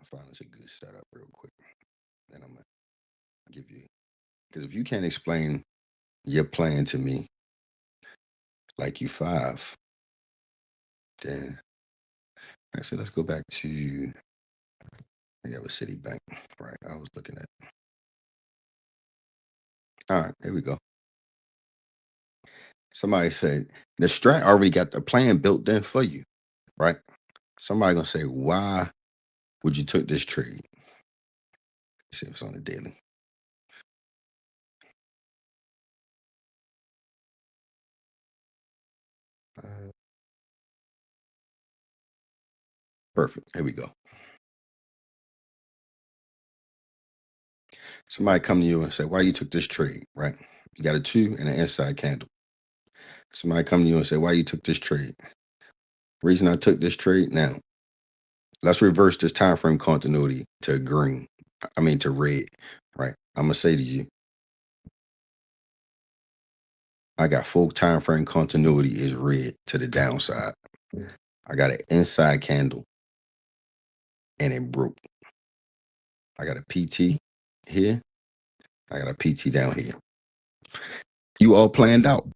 Find us a good setup real quick. Then I'm gonna give you because if you can't explain your plan to me like you five, then I said let's go back to I got with Citibank. Right. I was looking at. All right, here we go. Somebody said the strat already got the plan built in for you, right? Somebody gonna say, why would you took this trade? Let's see if it's on the daily. Perfect. Here we go. Somebody come to you and say, why you took this trade, right? You got a 2 and an inside candle. Somebody come to you and say, why you took this trade? Reason I took this trade. Now, let's reverse this time frame continuity to green. I mean to red, right? I'm gonna say to you, I got full time frame continuity is red to the downside. I got an inside candle and it broke. I got a PT here. I got a PT down here. You all planned out.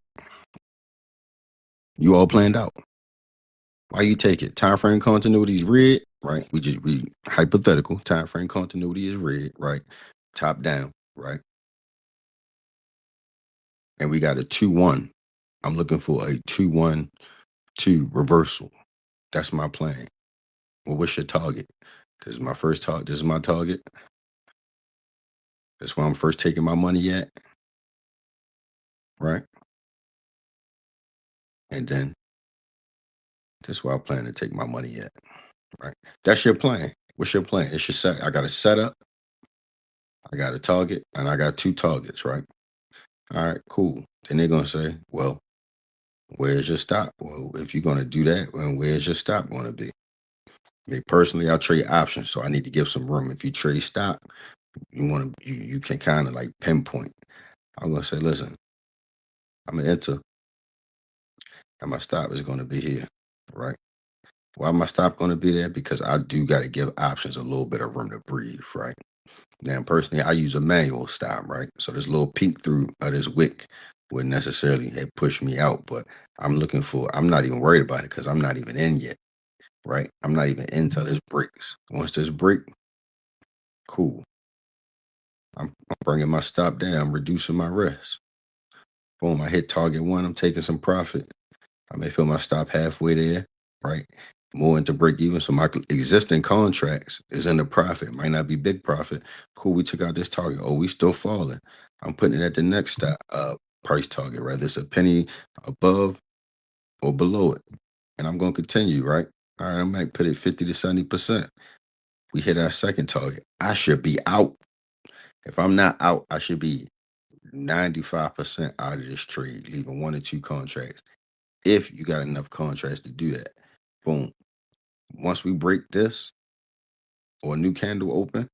You all planned out. Why you take it? Time frame continuity is red, right? We hypothetical. Time frame continuity is red, right? Top down, right? And we got a 2-1. I'm looking for a 2-1-2 reversal. That's my plan. Well, what's your target? This is my first target. This is my target. That's where I'm first taking my money at, right? And then that's where I plan to take my money at, right? That's your plan. What's your plan? It's your set. I got a setup. I got a target, and I got 2 targets, right? All right, cool. Then they're gonna say, well, where's your stop? Well, if you're gonna do that, then where's your stop gonna be? Me personally, I trade options, so I need to give some room. If you trade stock, you can kind of like pinpoint. I'm gonna say, listen, I'm gonna enter, and my stop is gonna be here, right? Why my stop gonna be there? Because I do gotta give options a little bit of room to breathe, right? Now, personally, I use a manual stop, right? So this little peek through of this wick wouldn't necessarily have pushed me out, but I'm not even worried about it because I'm not even in yet, right? I'm not even into this breaks. Once this break, cool. I'm bringing my stop down, reducing my risk. Boom, I hit target 1, I'm taking some profit. I may feel my stop halfway there, right? More into break even. So my existing contracts is in the profit. Might not be big profit. Cool, we took out this target. Oh, we still falling. I'm putting it at the next stop, price target, right? It's a penny above or below it. And I'm going to continue, right? All right, I might put it 50 to 70%. We hit our second target. I should be out. If I'm not out, I should be 95% out of this trade, leaving 1 or 2 contracts. If you got enough contracts to do that. Boom. Once we break this or a new candle open,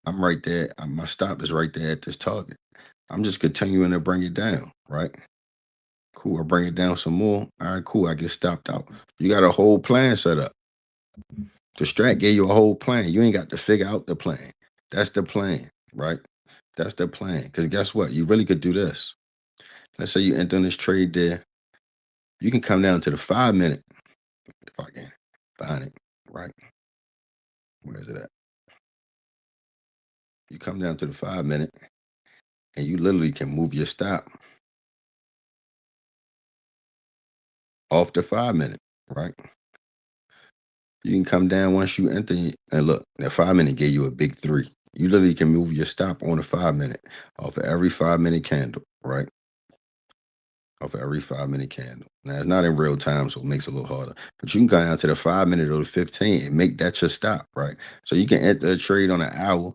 I'm right there. My stop is right there at this target. I'm just continuing to bring it down, right? Cool. I bring it down some more. All right, cool. I get stopped out. You got a whole plan set up. The strat gave you a whole plan. You ain't got to figure out the plan. That's the plan, right? That's the plan. Because guess what? You really could do this. Let's say you enter in this trade there. You can come down to the 5-minute, if I can find it, right? Where is it at? You come down to the 5-minute and you literally can move your stop off the 5-minute, right? You can come down once you enter and look, that 5-minute gave you a big 3. You literally can move your stop on the 5-minute off of every 5-minute candle, right? Off of every 5-minute candle. Now it's not in real time, so it makes it a little harder. But you can go down to the 5-minute or the 15 and make that your stop, right? So you can enter a trade on an hour.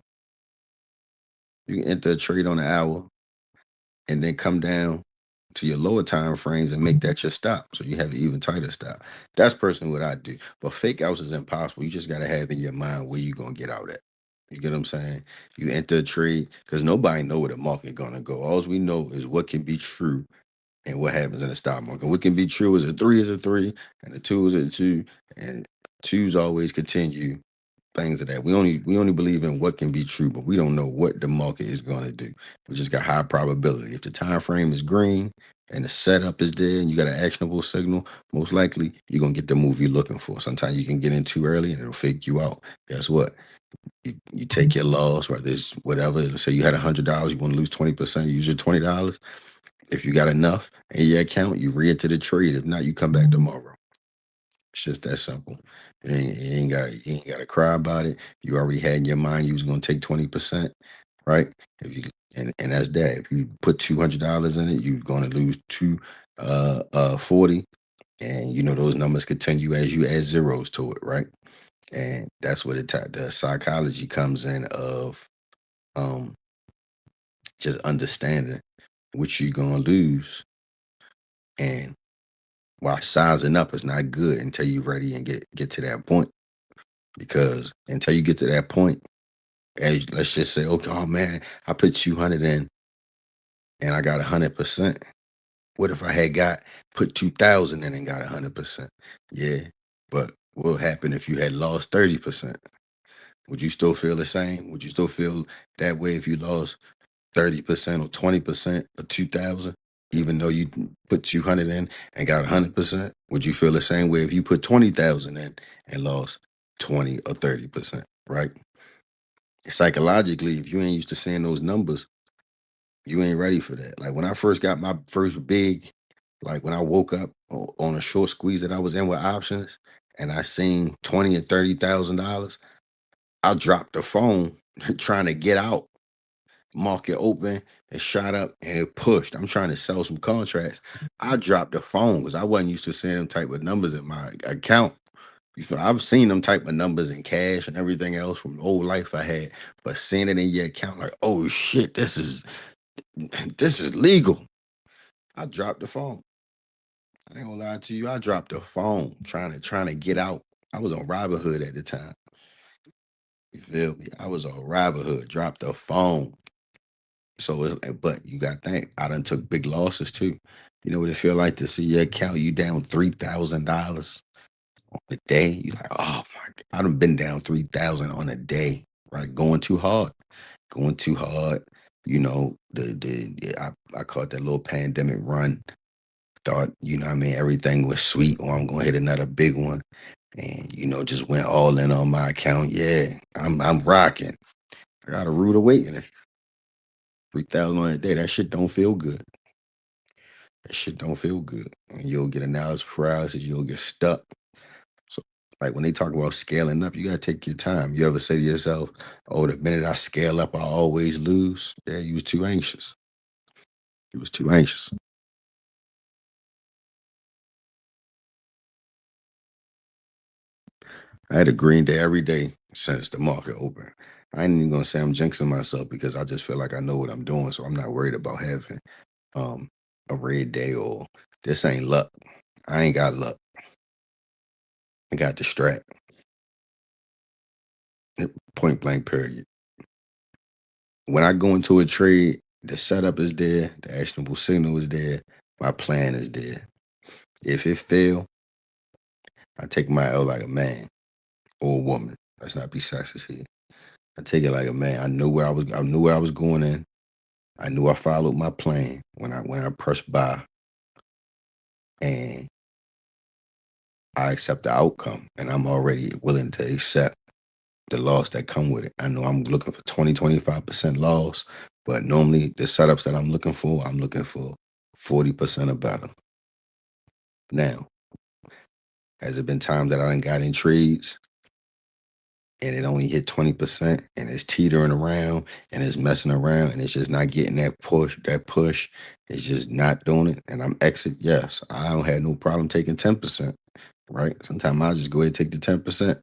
You can enter a trade on an hour and then come down to your lower time frames and make that your stop. So you have an even tighter stop. That's personally what I do. But fake outs is impossible. You just got to have in your mind where you're going to get out at. You get what I'm saying? You enter a trade because nobody know where the market going to go. All we know is what can be true and what happens in the stock market. What can be true is a 3 is a 3 and a 2 is a 2 and 2s always continue. Things of that. We only believe in what can be true, but we don't know what the market is going to do. We just got high probability. If the time frame is green and the setup is there and you got an actionable signal, most likely you're gonna get the move you're looking for. Sometimes you can get in too early and it'll fake you out. Guess what? You take your loss, whether it's whatever. Let's say you had $100, you want to lose 20%, you use your $20. If you got enough in your account, you re-enter the trade. If not, you come back tomorrow. It's just that simple. You ain't got to cry about it. You already had in your mind you was gonna take 20%, right? If you and that's that. If you put $200 in it, you're gonna lose 40, and you know those numbers continue as you add zeros to it, right? And that's where the psychology comes in of um just understanding what you're gonna lose, and why sizing up is not good until you're ready and get to that point. Because until you get to that point, as let's just say, okay, oh man, I put 200 in and I got 100%. What if I had got put 2,000 in and got 100%? Yeah, but what would happen if you had lost 30%? Would you still feel the same? Would you still feel that way if you lost 30% or 20% of 2,000, even though you put 200 in and got 100%? Would you feel the same way if you put 20,000 in and lost 20 or 30%, right? Psychologically, if you ain't used to seeing those numbers, you ain't ready for that. Like when I first got my first big, like when I woke up on a short squeeze that I was in with options and I seen 20 and $30,000, I dropped the phone trying to get out. Market open, it shot up and it pushed. I'm trying to sell some contracts. I dropped the phone because I wasn't used to seeing them type of numbers in my account. You feel, I've seen them type of numbers in cash and everything else from the old life I had, but seeing it in your account, like, oh shit, this is legal. I dropped the phone. I ain't gonna lie to you. I dropped the phone trying to get out. I was on Robinhood at the time. You feel me? I was on Robinhood, dropped the phone. So it's like, but you got to think, I done took big losses too. You know what it feel like to see your account, you down $3,000 on a day? You like, oh my God, I done been down 3,000 on a day, right? Going too hard. You know, I caught that little pandemic run. Thought, you know what I mean, everything was sweet, or I'm gonna hit another big one. And, you know, just went all in on my account. Yeah, I'm rocking. I got a rude awakening. 3,000 on a day. That shit don't feel good. That shit don't feel good. And you'll get analysis paralysis, you'll get stuck. So, like when they talk about scaling up, you gotta take your time. You ever say to yourself, oh, the minute I scale up, I always lose? Yeah, you was too anxious. You was too anxious. I had a green day every day since the market opened. I ain't even gonna say I'm jinxing myself because I just feel like I know what I'm doing. So I'm not worried about having um a red day or this ain't luck. I ain't got luck. I got the strat. Point blank period. When I go into a trade, the setup is there, the actionable signal is there, my plan is there. If it fail, I take my L like a man or a woman. Let's not be sexist here. I take it like a man. I knew where I was going in. I knew I followed my plan when I pressed buy, and I accept the outcome, and I'm already willing to accept the loss that come with it. I know I'm looking for 20, 25% loss, but normally the setups that I'm looking for 40% or better. Now, has it been times that I done got in trades and it only hit 20% and it's teetering around and it's messing around and it's just not getting that push, it's just not doing it, and I'm exit? Yes, I don't have no problem taking 10%, right? Sometimes I'll just go ahead and take the 10%.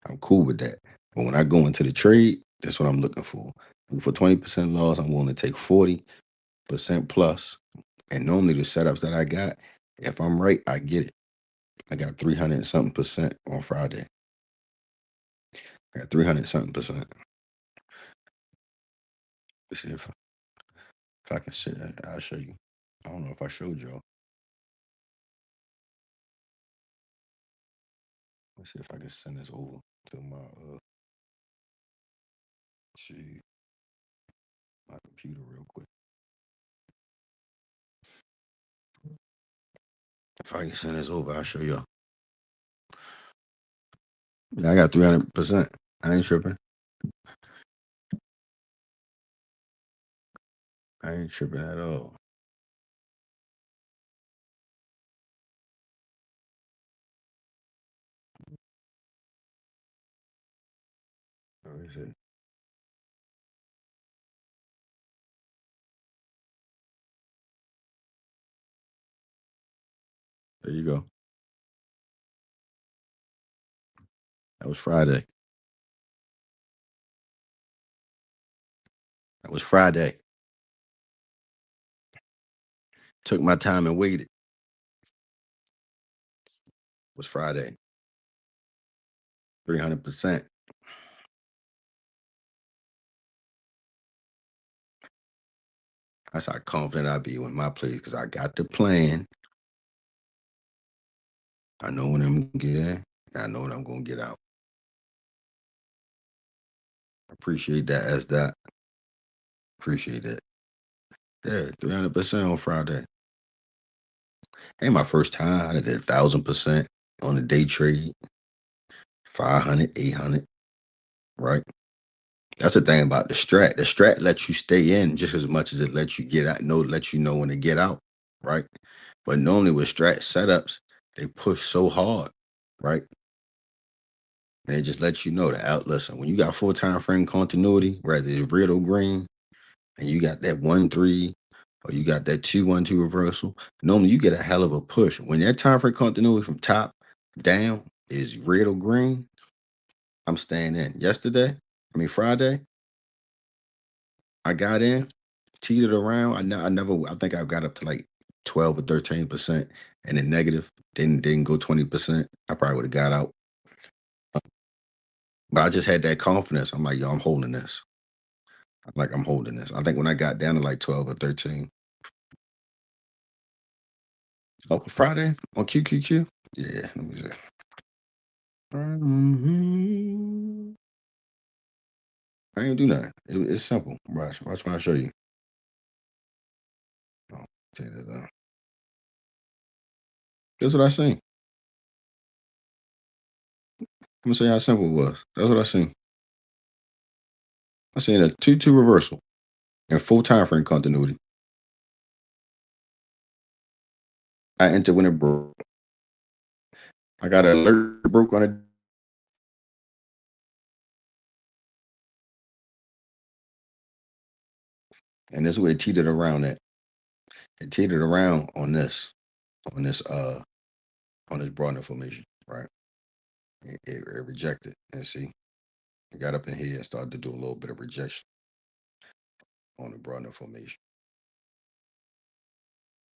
I'm cool with that. But when I go into the trade, that's what I'm looking for. For 20% loss, I'm willing to take 40% plus. And normally the setups that I got, if I'm right, I get it. I got 300 and something percent on Friday. I got 300 something percent. Let's see if I can see that. I'll show you. I don't know if I showed y'all. Let's see if I can send this over to my see my computer real quick. If I can send this over, I'll show y'all. Yeah, I got 300%. I ain't tripping. I ain't tripping at all. me see. There you go. That was Friday. That was Friday. Took my time and waited. It was Friday. 300%. That's how confident I be with my plays because I got the plan. I know when I'm gonna get in. I know when I'm gonna get out. Appreciate that as that. Appreciate it. Yeah, 300% on Friday. Ain't my first time. I did 1,000% on a day trade. 500, 800. Right. That's the thing about the strat. The strat lets you stay in just as much as it lets you get out. Lets you know when to get out. Right. But normally with strat setups, they push so hard. Right. And it just lets you know the out. Listen, when you got full time frame continuity, whether it's red or green, and you got that 1-3, or you got that 2-1-2 reversal, normally you get a hell of a push. When that time frame continuity from top down is red or green, I'm staying in. Friday, I got in, teetered around. I think I got up to like 12 or 13% and then negative. Didn't go 20%. I probably would have got out. But I just had that confidence. I'm like, yo, I'm holding this. I'm holding this. I think when I got down to like 12 or 13. Oh, Friday on QQQ? Yeah, let me see. I ain't do nothing. It's simple. Watch when I show you. Oh, take that down. That's what I seen. I'm gonna show you how simple it was. That's what I seen. I seen a 2-2 reversal and full time frame continuity. I entered when it broke. I got an alert broke on it, and this is where it teetered around at. It teetered around on this on this broad information, right? It rejected. And see, it got up in here and started to do a little bit of rejection on the broad information.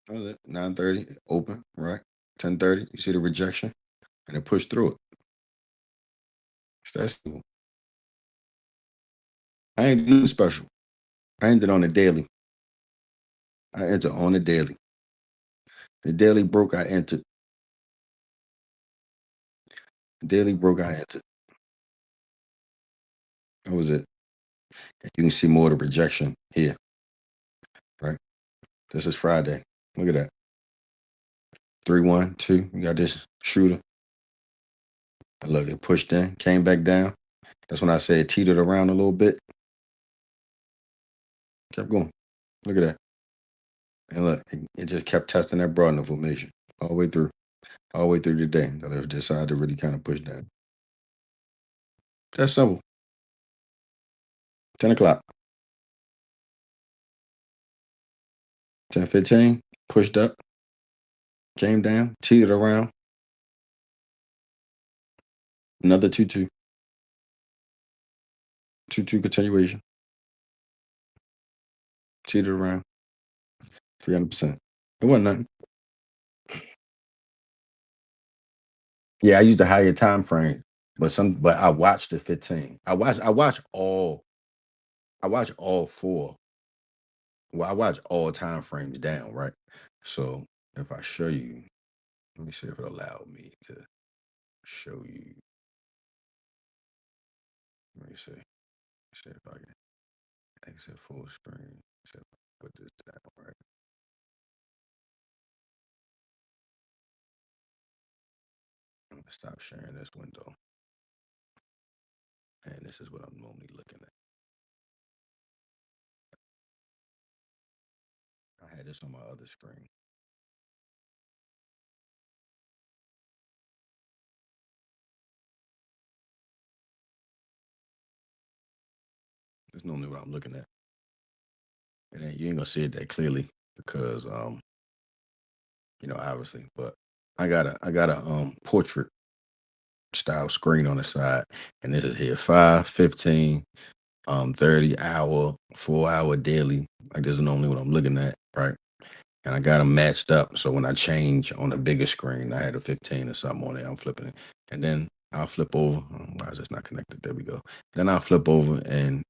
9:30 open, right? 10:30, you see the rejection, and it pushed through it. It's that simple. I ain't doing special. I ended on the daily. I entered on the daily. The daily broke, I entered. The daily broke, I entered. That was it. And you can see more of the rejection here, right? This is Friday. Look at that. 3-1-2. You got this shooter. And look, it pushed in, came back down. That's when I said it teetered around a little bit. Kept going. Look at that. And look, it just kept testing that broad information all the way through. All the way through the day. Until they decided to really kind of push down. That's simple. 10 o'clock. 10:15. Pushed up. Came down. Teetered around. Another 2-2. 2-2 continuation. Teetered around. 300%. It wasn't nothing. Yeah, I used a higher time frame, but I watched the 15. I watch all four. Well, I watch all time frames down, right? So if I show you, let me see if it allowed me to show you. Let me see. See if I can exit full screen. See if I put this down right. I'm gonna stop sharing this window. And this is what I'm normally looking at. I had this on my other screen. That's normally what I'm looking at. And then you ain't gonna see it that clearly because obviously, but I got a portrait style screen on the side, and this is here 5, 15, 30 hour, 4 hour daily. Like this is normally what I'm looking at, right? And I got them matched up. So when I change on the bigger screen, I had a 15 or something on there. I'm flipping it. And then I'll flip over. Why is this not connected? There we go. Then I'll flip over and,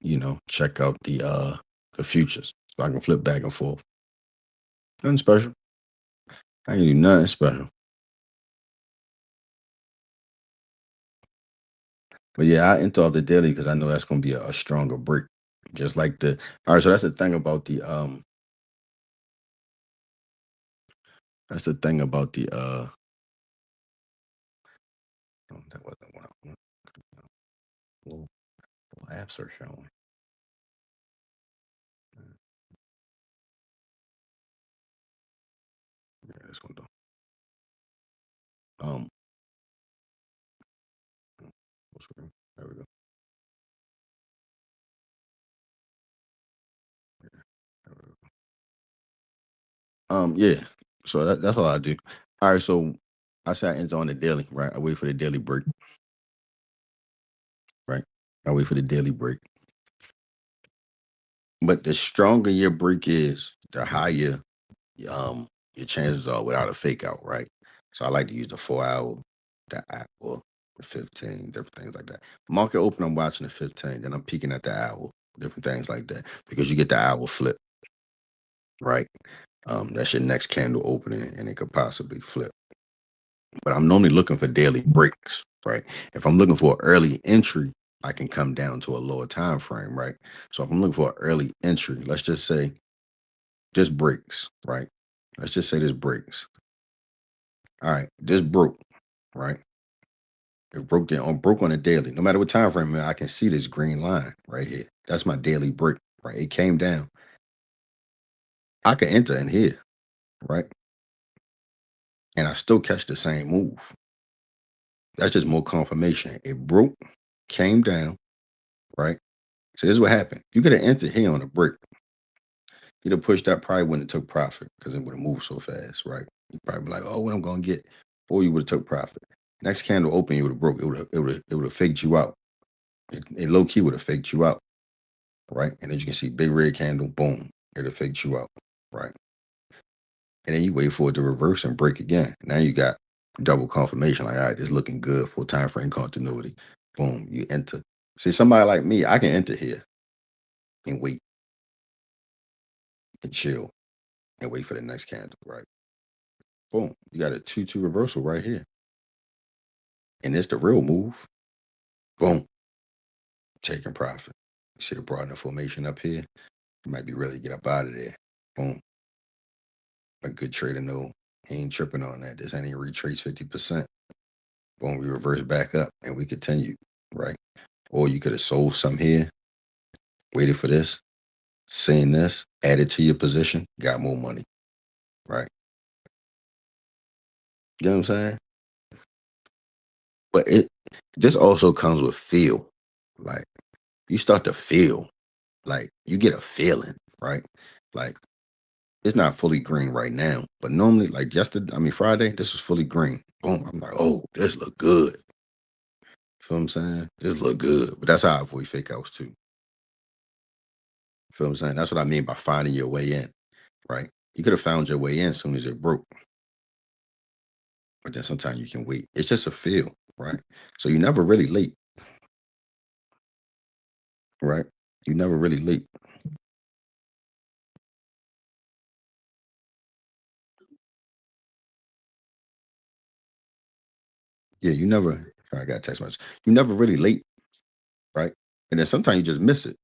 check out the futures. So I can flip back and forth. Nothing special. I can do nothing special. But yeah, I enter off the daily because I know that's gonna be a stronger break. Just like the all right, so that's the thing about the oh, that wasn't what I wanted. Little, little apps are showing. Yeah, this one though. Um, what's it? There we go. There we go. Yeah. So that's all I do. All right, so I say I enter on the daily, right? I wait for the daily break, right? I wait for the daily break. But the stronger your break is, the higher your chances are without a fake out, right? So I like to use the 4 hour, the hour, the 15, different things like that. Market open, I'm watching the 15, then I'm peeking at the hour, different things like that. Because you get the hour flip, right? That's your next candle opening and it could possibly flip. But I'm normally looking for daily breaks, right? If I'm looking for an early entry, I can come down to a lower time frame, right? So if I'm looking for an early entry, let's just say this breaks, right? Let's just say this breaks. All right, this broke, right? It broke on a daily. No matter what time frame, I can see this green line right here. That's my daily break, right? It came down. I can enter in here, right? And I still catch the same move. That's just more confirmation. It broke, came down, right? So this is what happened. You could have entered here on a break. You'd have pushed that probably wouldn't have took profit because it would have moved so fast, right? You probably be like, oh, what I'm gonna get, or you would have took profit. Next candle open, you would have broke. It would have faked you out. It low key would have faked you out, right? And as you can see, big red candle, boom, it will fake you out, right? And then you wait for it to reverse and break again. Now you got double confirmation, like, all right, it's looking good for time frame continuity. Boom, you enter. See, somebody like me, I can enter here and wait and chill and wait for the next candle, right? Boom, you got a 2-2 reversal right here. And it's the real move. Boom, taking profit. You see the broadening formation up here? You might be ready to get up out of there. Boom. A good trader know he ain't tripping on that. This ain't retrace 50%. Boom, we reverse back up and we continue, right? Or you could have sold some here, waited for this, seen this, added to your position, got more money, right? You know what I'm saying? But it this also comes with feel. Like you start to feel, like you get a feeling, right? Like it's not fully green right now, but normally, like yesterday, I mean Friday, this was fully green. Boom, I'm like, oh, this look good. Feel what I'm saying? This look good. But that's how I avoid fake outs too. Feel what I'm saying? That's what I mean by finding your way in, right? You could have found your way in as soon as it broke, but then sometimes you can wait. It's just a feel, right? So you're never really late, right? You never really late. Yeah, you never. I got a text message. You never really late, right? And then sometimes you just miss it.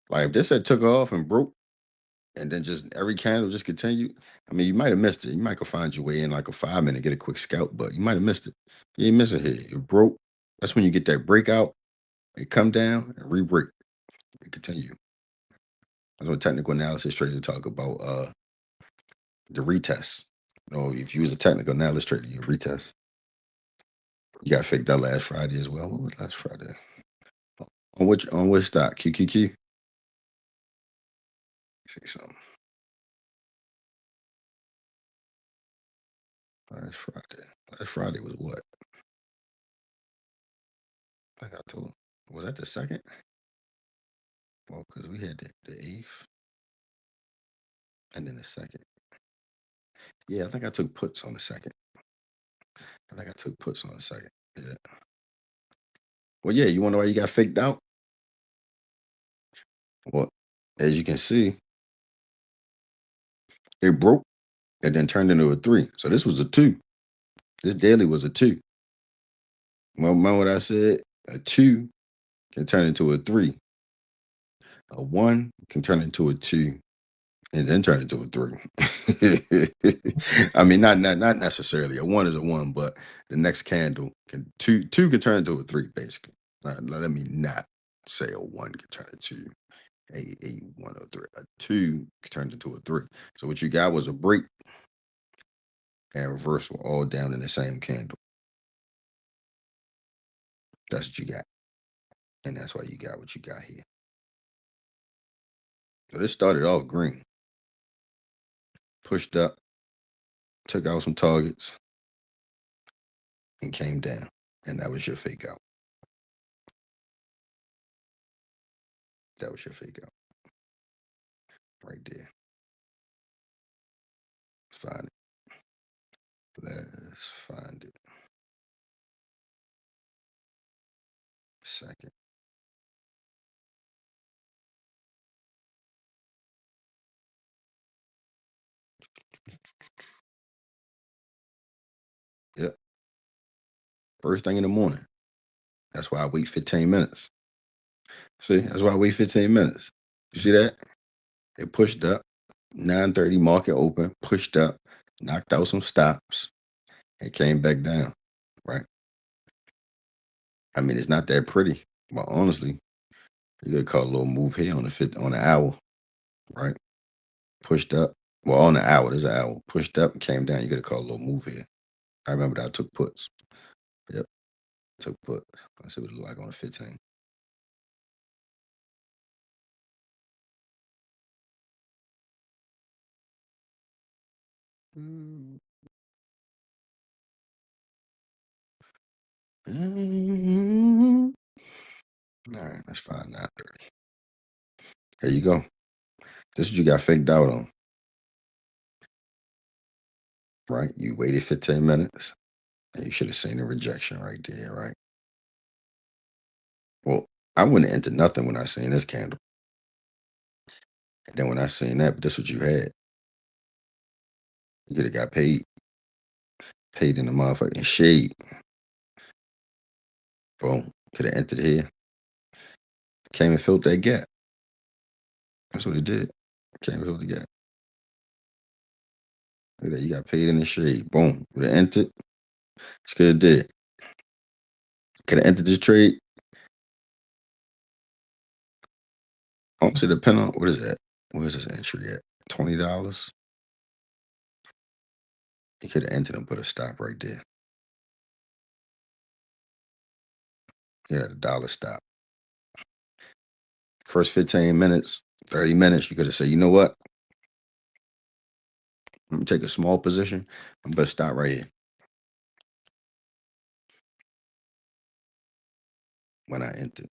Like if this had took off and broke, and then just every candle just continued. I mean, you might have missed it. You might go find your way in like a 5 minute, get a quick scalp, but you might have missed it. You ain't miss it here. It broke. That's when you get that breakout. It come down and re-break. It continue. That's what technical analysis traders talk about. The retest. If you use a technical analysis trader, you retest. You got faked out last Friday as well. What was last Friday? On which stock? QQQ. See something. Last Friday. Last Friday was what? I think I told. Was that the second? Well, because we had the 8th and then the second. Yeah, I think I took puts on the second. I think I took puts on the second. Yeah. Well, yeah, you wonder why you got faked out? Well, as you can see, it broke and then turned into a 3. So this was a 2. This daily was a 2. Remember what I said? A 2 can turn into a 3. A 1 can turn into a 2 and then turn into a 3. I mean, not necessarily. A 1 is a 1, but the next candle can 2 can turn into a 3, basically. Let me not say a 1 can turn into a 1 or 3. A 2 can turn into a 3. So what you got was a break and reversal all down in the same candle. That's what you got. And that's why you got what you got here. So this started off green, pushed up, took out some targets, and came down. And that was your fake out. That was your fake out. Right there. Let's find it. Let's find it. Second. Yep. First thing in the morning. That's why I wait 15 minutes. See, that's why I wait 15 minutes. You see that? It pushed up. 9:30 market open, pushed up, knocked out some stops, and came back down. Right. I mean, it's not that pretty, but honestly, you could call a little move here on the hour, right? Pushed up. Well, on the hour, there's an hour. Pushed up and came down. You could call a little move here. I remember that I took puts. Yep, took puts. Let's see what it look like on the 15. Mm. All right, let's find out. There you go. This is what you got faked out on, right? You waited 15 minutes, and you should have seen the rejection right there, right? Well, I wouldn't enter nothing when I seen this candle. And then when I seen that, but this what you had. You could have got paid in the motherfucking shade. Boom. Could have entered here. Came and filled that gap. That's what it did. Came and filled the gap. Look at that. You got paid in the shade. Boom. Would have entered. Just could have did. Could have entered this trade. Almost depend on what is that? Where's this entry at? $20. You could have entered and put a stop right there. Yeah, the dollar stop. First 15 minutes, 30 minutes, you could have said, you know what? Let me take a small position. I'm gonna stop right here. When I entered,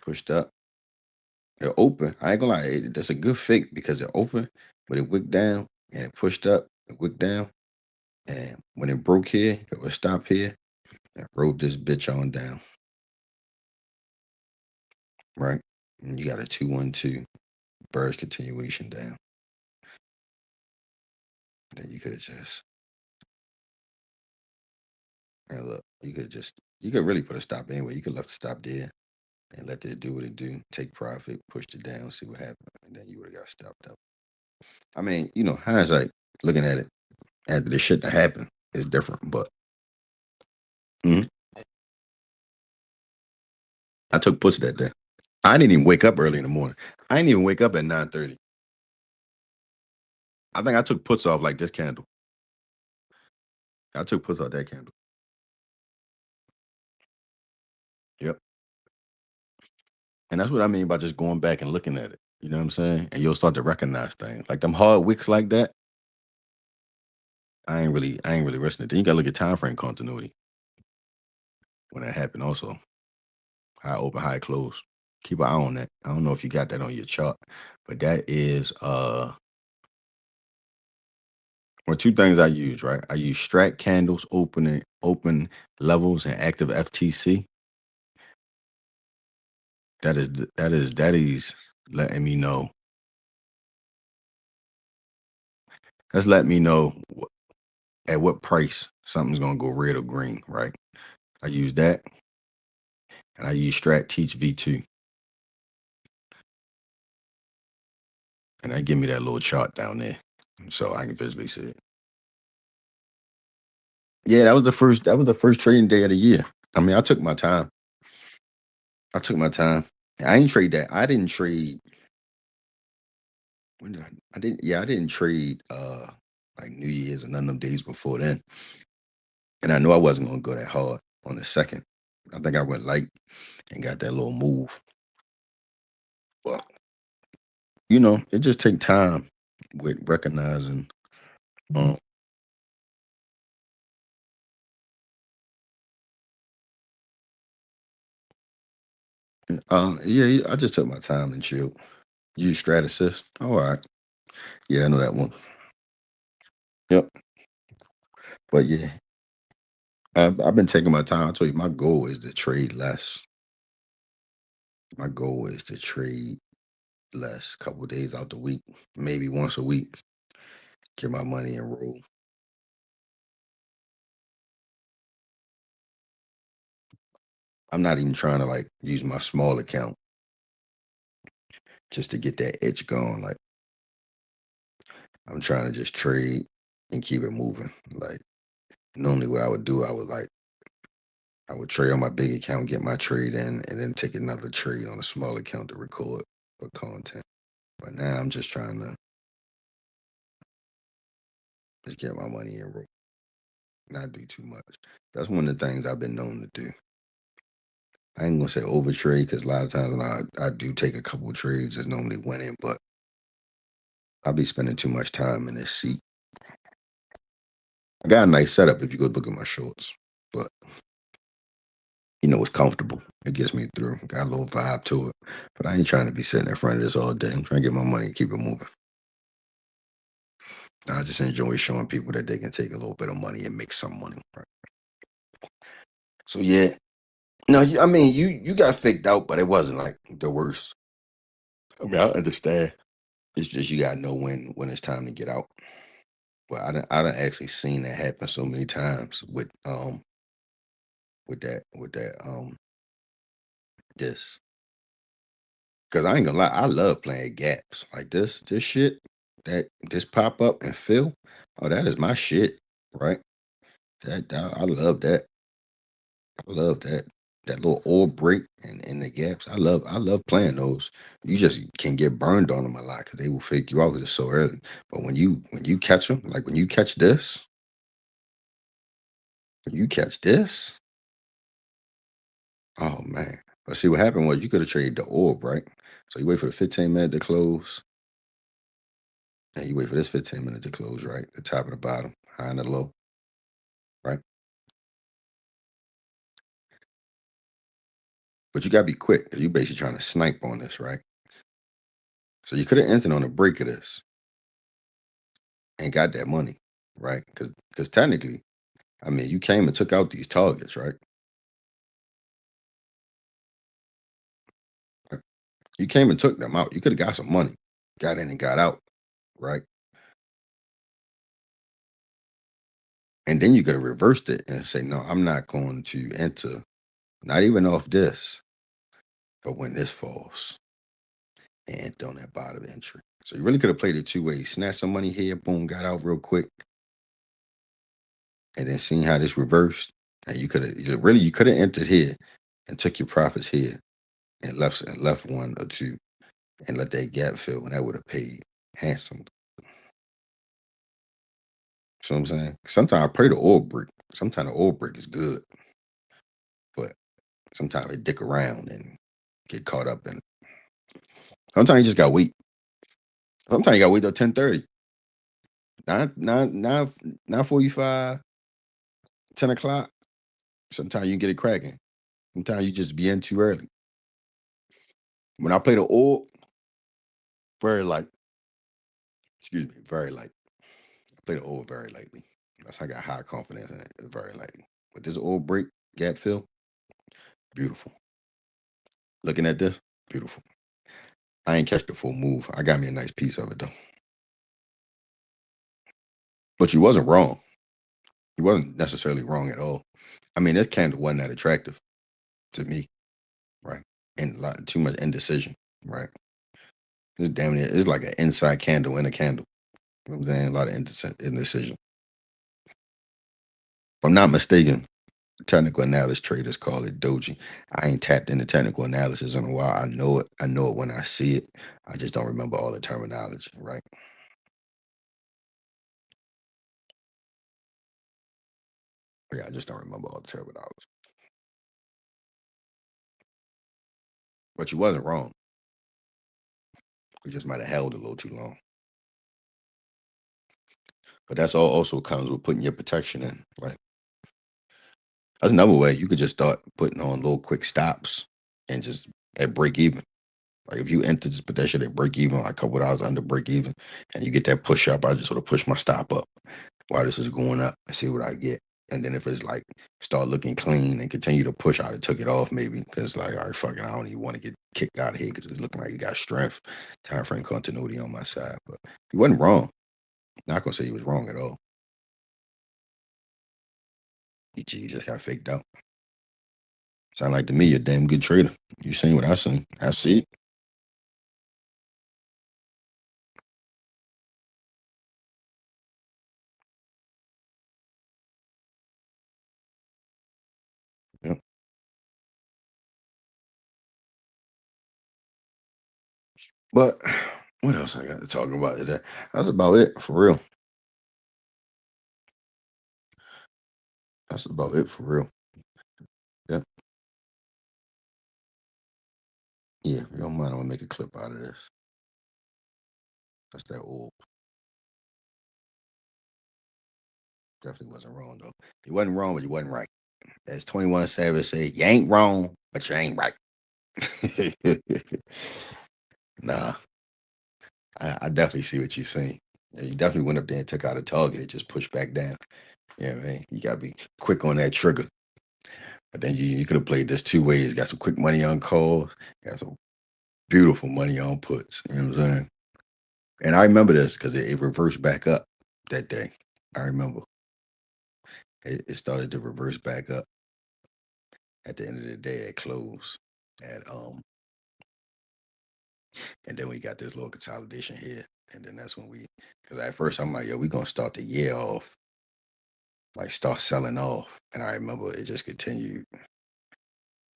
pushed up, it opened. I ain't gonna lie, that's a good fake because it opened, but it wicked down and it pushed up, it wicked down. And when it broke here, it would stop here and rode this bitch on down. Right? And you got a 212 bearish continuation down. Then you could have just, and look, you could really put a stop anyway. You could left the stop there and let it do what it do, take profit, pushed it down, see what happened, and then you would have got stopped up. I mean, hindsight, looking at it after the shit that happened is different, but Mhm. I took puts that day. I didn't even wake up early in the morning. I didn't even wake up at 9:30. I think I took puts off like this candle. I took puts off that candle. Yep. And that's what I mean by just going back and looking at it. You know what I'm saying? And you'll start to recognize things. Like them hard wicks like that. I ain't really listening. Then you gotta look at time frame continuity when that happened also. High open, high close. Keep an eye on that. I don't know if you got that on your chart, but that is or two things I use, right? I use Strat candles, open levels, and active FTC. That is letting me know. That's letting me know at what price something's gonna go red or green, right? I use that, and I use Strat Teach V2, and that give me that little chart down there, so I can visually see it. Yeah, that was the first. That was the first trading day of the year. I mean, I took my time. I took my time. I didn't trade that. I didn't trade. When did I? I didn't. Yeah, I didn't trade. Like New Year's and none of them days before then. And I knew I wasn't gonna go that hard on the second. I think I went light and got that little move. But it just take time with recognizing. Um, yeah, I just took my time and chilled. Use Strat Assist. All right. Yeah, I know that one. Yep. But yeah, I've been taking my time. I told you my goal is to trade less. My goal is to trade less, couple days out the week, maybe once a week. Get my money and roll. I'm not even trying to like use my small account just to get that itch going. Like I'm trying to just trade and keep it moving. Like normally what I would do, I would trade on my big account, get my trade in, and then take another trade on a small account to record for content. But now I'm just trying to just get my money and roll, not do too much. That's one of the things I've been known to do. I ain't gonna say over trade because a lot of times when I do take a couple of trades, it's normally winning, but I'll be spending too much time in this seat. I got a nice setup if you go look at my shorts, but it's comfortable. It gets me through. Got a little vibe to it, but I ain't trying to be sitting in front of this all day. I'm trying to get my money and keep it moving. I just enjoy showing people that they can take a little bit of money and make some money. Right? So yeah, no, I mean you got faked out, but it wasn't like the worst. I mean I understand. It's just you gotta know when it's time to get out. But I done actually seen that happen so many times with that this. Cause I ain't gonna lie, I love playing gaps like this shit that this pop up and fill. Oh, that is my shit, right? I love that. I love that little oil break and the gaps. I love playing those. You just can get burned on them a lot because they will fake you out because it's so early. But when you catch them, like when you catch this, when you catch this, oh man. But see what happened was you could have traded the orb, right? So you wait for the 15 minute to close, and you wait for this 15 minute to close, right? The top and the bottom, high and the low, right? But you gotta be quick because you basically trying to snipe on this, right? So you could have entered on the break of this and got that money, right? Because technically, I mean, you came and took out these targets, right? Right. You came and took them out. You could have got some money, got in and got out, right? And then you could have reversed it and say, no, I'm not going to enter, not even off this, but when this falls and on that bottom entry. So you really could have played it two ways. Snatched some money here, boom, got out real quick, and then seen how this reversed. And you could have entered here and took your profits here and left one or two and let that gap fill, and that would have paid handsome. You know what I'm saying? Sometimes I pray the oil brick. Sometimes the oil brick is good, but sometimes it dick around and get caught up in it. Sometimes you just got to wait. Sometimes you gotta wait till 10:30. 9:45, 10 o'clock. Sometimes you can get it cracking. Sometimes you just be in too early. When I play the old, very light. Excuse me, very light. I play the old very lightly. That's how I got high confidence in it. Very lightly. But this old break gap fill, beautiful. Looking at this, beautiful. I ain't catch the full move. I got me a nice piece of it though. But you wasn't wrong. You wasn't necessarily wrong at all. I mean, this candle wasn't that attractive to me, right? And a lot too much indecision, right? It's damn near it's like an inside candle in a candle. You know what I'm saying? A lot of indecision. If I'm not mistaken, technical analysis traders call it doji. I ain't tapped into technical analysis in a while. I know it. I know it when I see it. I just don't remember all the terminology, right? Yeah, I just don't remember all the terminology. But you wasn't wrong. You just might have held a little too long. But that's all also comes with putting your protection in. Like that's another way. You could just start putting on little quick stops and just at break even. Like if you enter just put that shit at break even, like a couple of hours under break even, and you get that push up, I just sort of push my stop up while this is going up and see what I get. And then if it's like start looking clean and continue to push, I took it off maybe because like all right, fucking, I don't even want to get kicked out of here because it's looking like you got strength, time frame continuity on my side. But he wasn't wrong. Not gonna say he was wrong at all. He just got faked out. Sound like to me you're a damn good trader. You seen what I seen. I see it. Yep. But what else I got to talk about today? That's about it for real. That's about it for real. Yeah. Yeah. If you don't mind, I'm gonna make a clip out of this. That's that old. Definitely wasn't wrong though. You wasn't wrong, but you wasn't right. As 21 Savage said, you ain't wrong, but you ain't right. Nah, I definitely see what you're saying. Yeah, you definitely went up there and took out a target and just pushed back down. Yeah, man. You gotta be quick on that trigger. But then you could have played this two ways. Got some quick money on calls, got some beautiful money on puts. You know what I'm saying? And I remember this because it reversed back up that day. I remember it started to reverse back up at the end of the day at close. And then we got this little consolidation here. And then that's when because at first I'm like, yo, we gonna start the year off, like start selling off. And I remember it just continued.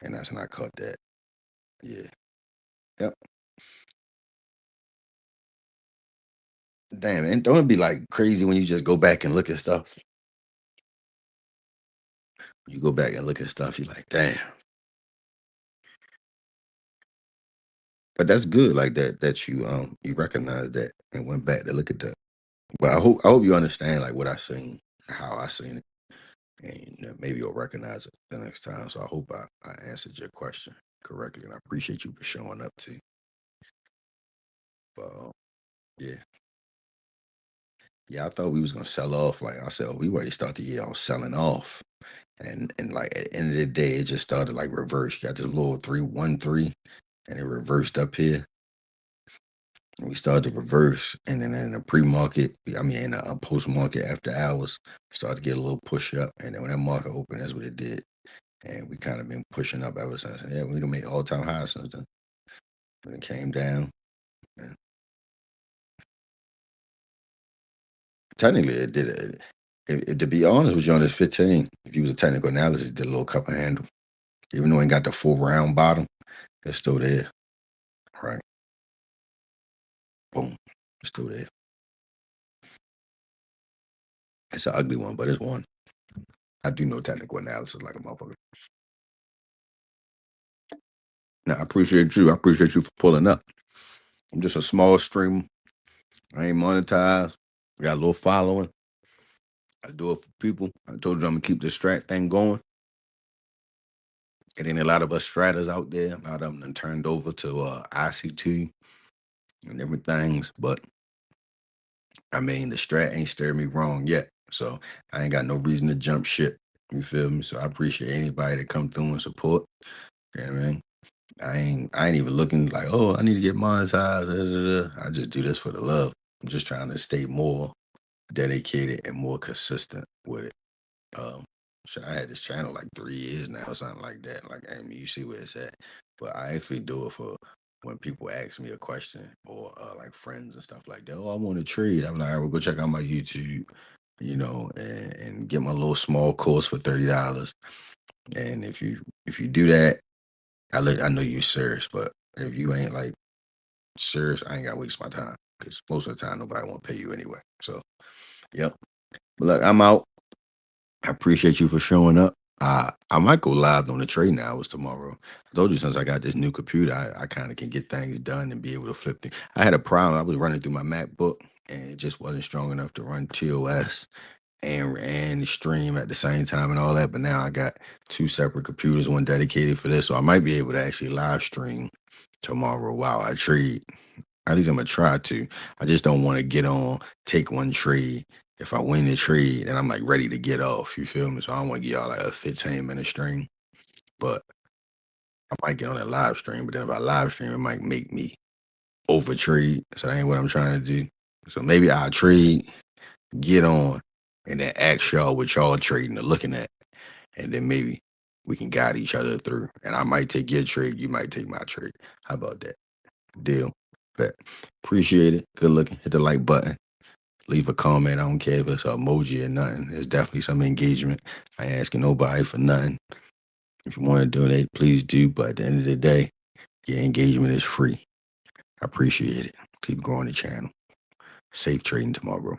And that's when I caught that. Yeah. Yep. Damn, and don't it be like crazy when you just go back and look at stuff? You go back and look at stuff, you're like, damn. But that's good, like that you recognize that and went back to look at that. But I hope you understand like what I seen, how I seen it, and maybe you'll recognize it the next time. So I hope I answered your question correctly, and I appreciate you for showing up too. But yeah, yeah, I thought we was gonna sell off. Like I said, oh, we already started the year off selling off, and like at the end of the day, it just started like reverse. You got this little 3-1-3, and it reversed up here. And we started to reverse, and then in the pre-market, I mean in the post-market after hours, started to get a little push up, and then when that market opened, that's what it did. And we kind of been pushing up ever since. Yeah, we don't make all-time highs since then. When it came down, and technically it did it. To be honest with you, on this 15, if you was a technical analysis, it did a little cup and handle. Even though it ain't got the full round bottom, it's still there. Right. Boom. It's still there. It's an ugly one, but it's one. I do know technical analysis like a motherfucker. Now, I appreciate you. I appreciate you for pulling up. I'm just a small stream. I ain't monetized. I got a little following. I do it for people. I told you I'm gonna keep the Strat thing going. And then a lot of us Stratters out there, a lot of them done turned over to ICT and different things. But I mean, the Strat ain't steered me wrong yet. So I ain't got no reason to jump ship. You feel me? So I appreciate anybody that come through and support. Yeah, man. I ain't even looking like, oh, I need to get monetized. I just do this for the love. I'm just trying to stay more dedicated and more consistent with it. Um, shit, I had this channel like 3 years now, or something like that. Like, I mean, you see where it's at. But I actually do it for when people ask me a question or like friends and stuff like that. Oh, I want to trade. I'm like, all right, well, go check out my YouTube, and get my little small course for $30. And if you do that, I know you serious, but if you ain't like serious, I ain't gotta waste my time because most of the time nobody won't pay you anyway. So, yep. But look, I'm out. I appreciate you for showing up. I might go live on the trading hours tomorrow. I told you since I got this new computer, I kind of can get things done and be able to flip things. I had a problem. I was running through my MacBook and it just wasn't strong enough to run TOS and stream at the same time and all that. But now I got two separate computers, one dedicated for this. So I might be able to actually live stream tomorrow while I trade. At least I'm gonna try to. I just don't want to get on, take one trade. If I win the trade, then I'm like ready to get off. You feel me? So I don't want to get y'all like a 15-minute stream. But I might get on that live stream. But then if I live stream, it might make me over trade. So that ain't what I'm trying to do. So maybe I'll trade, get on, and then ask y'all what y'all trading or looking at. And then maybe we can guide each other through. And I might take your trade, you might take my trade. How about that? Deal. Bet. Appreciate it. Good looking. Hit the like button. Leave a comment. I don't care if it's an emoji or nothing. There's definitely some engagement. I ain't asking nobody for nothing. If you want to donate, please do. But at the end of the day, your engagement is free. I appreciate it. Keep growing the channel. Safe trading tomorrow.